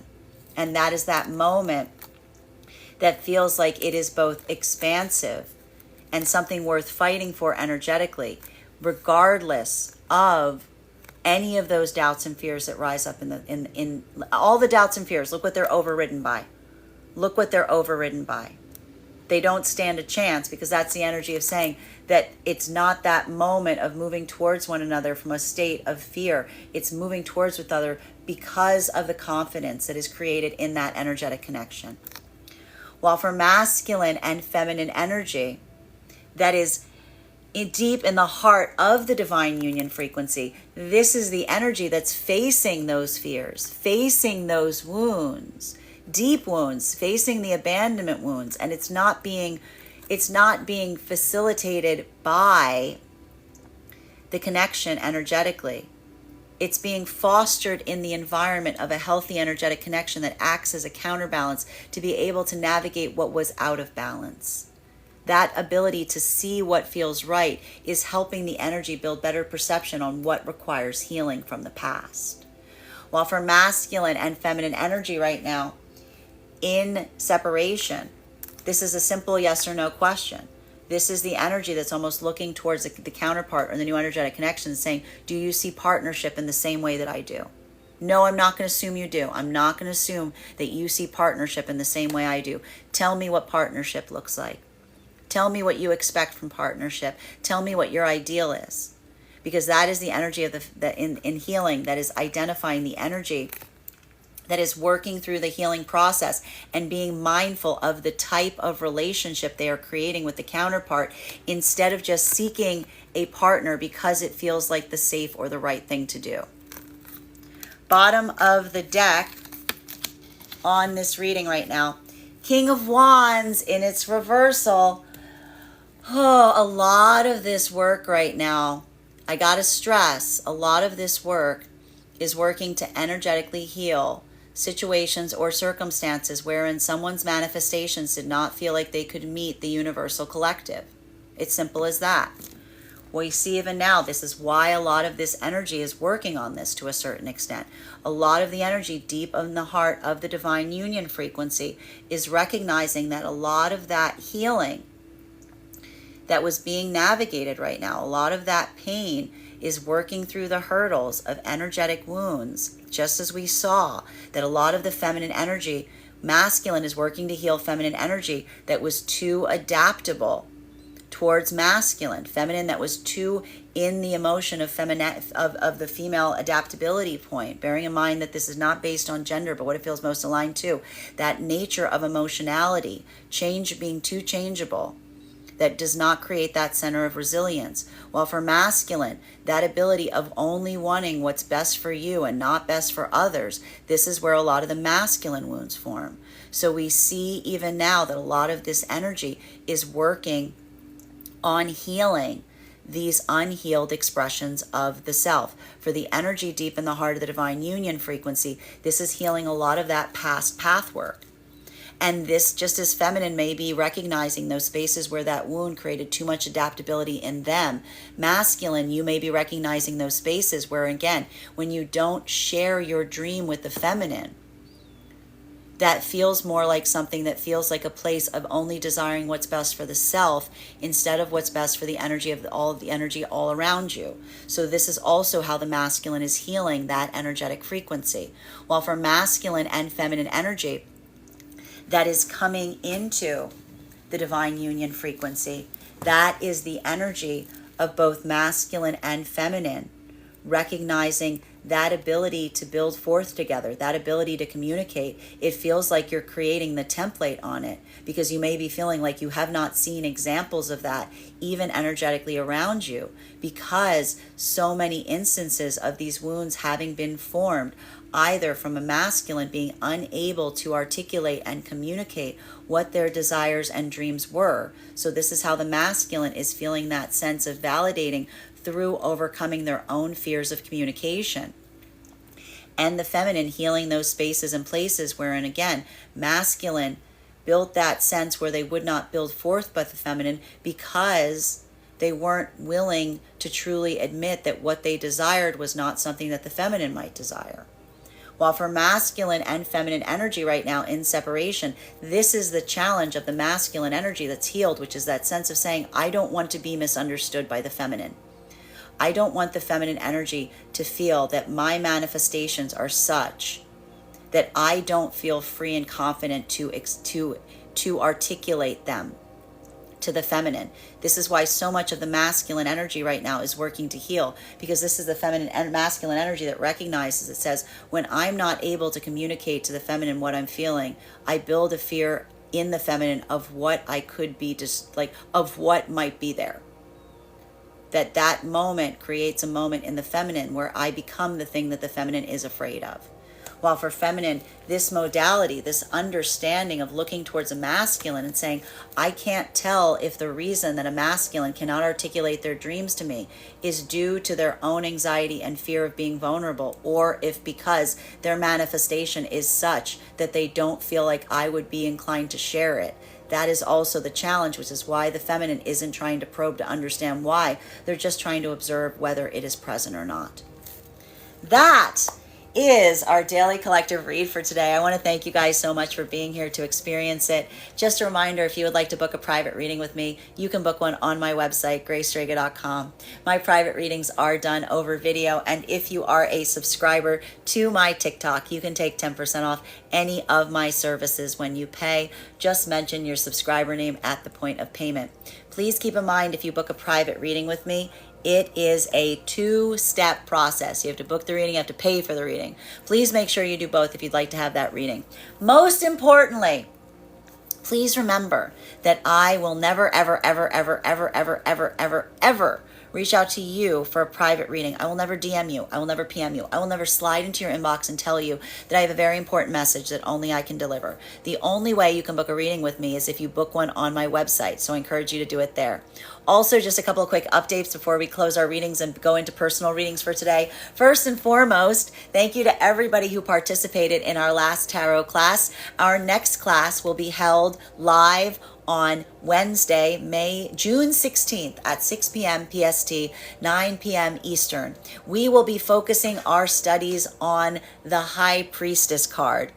And that is that moment that feels like it is both expansive and something worth fighting for energetically, regardless of any of those doubts and fears that rise up in all the doubts and fears. Look what they're overridden by. Look what they're overridden by. They don't stand a chance, because that's the energy of saying that it's not that moment of moving towards one another from a state of fear. It's moving towards one another because of the confidence that is created in that energetic connection. While for masculine and feminine energy, that is deep in the heart of the divine union frequency, this is the energy that's facing those fears, facing those wounds, deep wounds, facing the abandonment wounds. And it's not being facilitated by the connection energetically. It's being fostered in the environment of a healthy energetic connection that acts as a counterbalance to be able to navigate what was out of balance. That ability to see what feels right is helping the energy build better perception on what requires healing from the past. While for masculine and feminine energy right now, in separation, this is a simple yes or no question. This is the energy that's almost looking towards the counterpart or the new energetic connection, saying, do you see partnership in the same way that I do? No, I'm not going to assume you do. I'm not going to assume that you see partnership in the same way I do. Tell me what partnership looks like. Tell me what you expect from partnership. Tell me what your ideal is. Because that is the energy of in healing, that is identifying the energy that is working through the healing process and being mindful of the type of relationship they are creating with the counterpart, instead of just seeking a partner because it feels like the safe or the right thing to do. Bottom of the deck on this reading right now, King of Wands in its reversal. Oh, a lot of this work right now, I gotta stress, a lot of this work is working to energetically heal situations or circumstances wherein someone's manifestations did not feel like they could meet the universal collective. It's simple as that. We see even now, this is why a lot of this energy is working on this to a certain extent. A lot of the energy deep in the heart of the divine union frequency is recognizing that a lot of that healing that was being navigated right now, a lot of that pain is working through the hurdles of energetic wounds, just as we saw that a lot of the feminine energy, masculine is working to heal feminine energy that was too adaptable towards masculine, feminine that was too in the emotion of of the female adaptability point, bearing in mind that this is not based on gender, but what it feels most aligned to, that nature of emotionality, change being too changeable, that does not create that center of resilience. While for masculine, that ability of only wanting what's best for you and not best for others, this is where a lot of the masculine wounds form. So we see even now that a lot of this energy is working on healing these unhealed expressions of the self. For the energy deep in the heart of the divine union frequency, this is healing a lot of that past path work. And this, just as feminine may be recognizing those spaces where that wound created too much adaptability in them, masculine, you may be recognizing those spaces where, again, when you don't share your dream with the feminine, that feels more like something that feels like a place of only desiring what's best for the self instead of what's best for the energy of the energy all around you. So this is also how the masculine is healing that energetic frequency. While for masculine and feminine energy, that is coming into the divine union frequency, that is the energy of both masculine and feminine, recognizing that ability to build forth together, that ability to communicate. It feels like you're creating the template on it, because you may be feeling like you have not seen examples of that even energetically around you, because so many instances of these wounds having been formed either from a masculine being unable to articulate and communicate what their desires and dreams were. So this is how the masculine is feeling that sense of validating through overcoming their own fears of communication. And the feminine healing those spaces and places wherein, again, masculine built that sense where they would not build forth but the feminine because they weren't willing to truly admit that what they desired was not something that the feminine might desire. While for masculine and feminine energy right now in separation, this is the challenge of the masculine energy that's healed, which is that sense of saying, I don't want to be misunderstood by the feminine. I don't want the feminine energy to feel that my manifestations are such that I don't feel free and confident to articulate them to the feminine. This is why so much of the masculine energy right now is working to heal, because this is the feminine and masculine energy that recognizes, it says, when I'm not able to communicate to the feminine what I'm feeling, I build a fear in the feminine of what I could be, just like of what might be there. That moment creates a moment in the feminine where I become the thing that the feminine is afraid of. While for feminine, this modality, this understanding of looking towards a masculine and saying, I can't tell if the reason that a masculine cannot articulate their dreams to me is due to their own anxiety and fear of being vulnerable, or if because their manifestation is such that they don't feel like I would be inclined to share it. That is also the challenge, which is why the feminine isn't trying to probe to understand why. They're just trying to observe whether it is present or not. That is our daily collective read for today. I want to thank you guys so much for being here to experience it. Just a reminder, if you would like to book a private reading with me, you can book one on my website, graystrega.com. My private readings are done over video, and if you are a subscriber to my TikTok, you can take 10% off any of my services when you pay. Just mention your subscriber name at the point of payment. Please keep in mind, if you book a private reading with me, it is a two-step process. You have to book the reading, you have to pay for the reading. Please make sure you do both if you'd like to have that reading. Most importantly, please remember that I will never, ever, ever, ever, ever, ever, ever, ever, ever reach out to you for a private reading. I will never DM you. I will never PM you. I will never slide into your inbox and tell you that I have a very important message that only I can deliver. The only way you can book a reading with me is if you book one on my website. So I encourage you to do it there. Also, just a couple of quick updates before we close our readings and go into personal readings for today. First and foremost, thank you to everybody who participated in our last tarot class. Our next class will be held live on Wednesday, June 16th at 6 p.m. PST, 9 p.m. Eastern. We will be focusing our studies on the High Priestess card.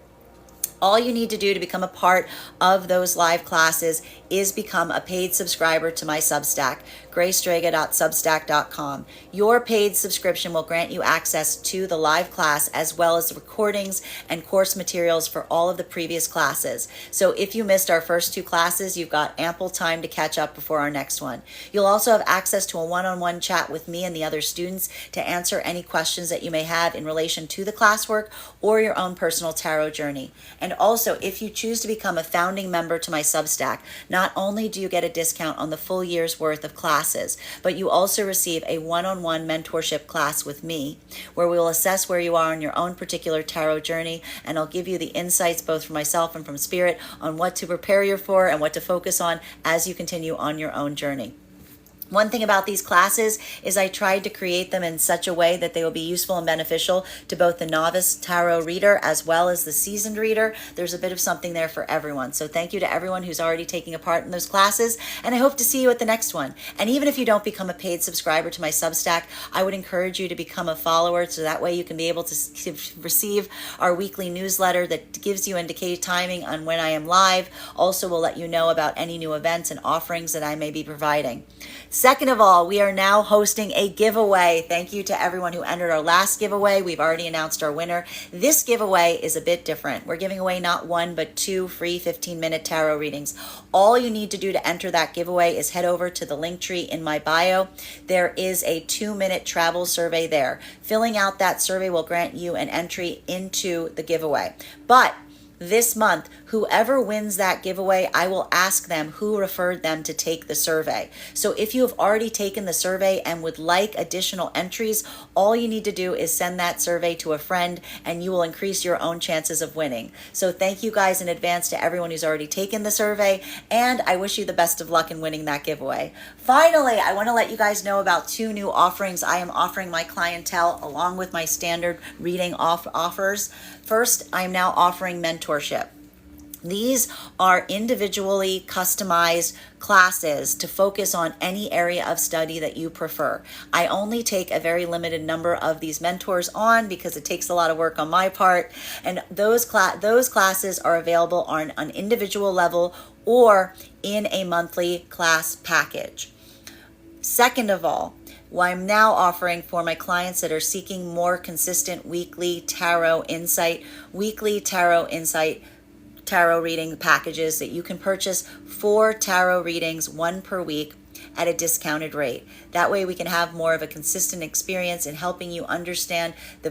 All you need to do to become a part of those live classes is become a paid subscriber to my Substack, graystrega.substack.com. Your paid subscription will grant you access to the live class as well as the recordings and course materials for all of the previous classes. So if you missed our first two classes, you've got ample time to catch up before our next one. You'll also have access to a one-on-one chat with me and the other students to answer any questions that you may have in relation to the classwork or your own personal tarot journey. And also, if you choose to become a founding member to my Substack, not only do you get a discount on the full year's worth of classes, but you also receive a one-on-one mentorship class with me, where we will assess where you are on your own particular tarot journey, and I'll give you the insights both from myself and from Spirit on what to prepare you for and what to focus on as you continue on your own journey. One thing about these classes is I tried to create them in such a way that they will be useful and beneficial to both the novice tarot reader as well as the seasoned reader. There's a bit of something there for everyone. So thank you to everyone who's already taking a part in those classes, and I hope to see you at the next one. And even if you don't become a paid subscriber to my Substack, I would encourage you to become a follower, so that way you can be able to receive our weekly newsletter that gives you indicated timing on when I am live. Also, will let you know about any new events and offerings that I may be providing. Second of all, we are now hosting a giveaway. Thank you to everyone who entered our last giveaway. We've already announced our winner. This giveaway is a bit different. We're giving away not one, but two free 15-minute tarot readings. All you need to do to enter that giveaway is head over to the link tree in my bio. There is a 2-minute travel survey there. Filling out that survey will grant you an entry into the giveaway. But this month, whoever wins that giveaway, I will ask them who referred them to take the survey. So if you have already taken the survey and would like additional entries, all you need to do is send that survey to a friend and you will increase your own chances of winning. So thank you guys in advance to everyone who's already taken the survey, and I wish you the best of luck in winning that giveaway. Finally, I want to let you guys know about 2 new offerings I am offering my clientele along with my standard reading offers. First, I am now offering mentorship. These are individually customized classes to focus on any area of study that you prefer. I only take a very limited number of these mentors on because it takes a lot of work on my part, and those classes are available on an individual level or in a monthly class package. Second of all, what I'm now offering for my clients that are seeking more consistent weekly tarot insight tarot reading packages that you can purchase 4 tarot readings, 1 per week, at a discounted rate. That way we can have more of a consistent experience in helping you understand the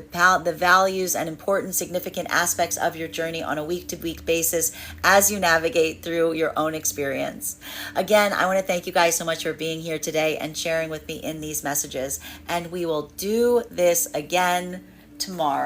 values and important significant aspects of your journey on a week-to-week basis as you navigate through your own experience. Again, I want to thank you guys so much for being here today and sharing with me in these messages, and we will do this again tomorrow.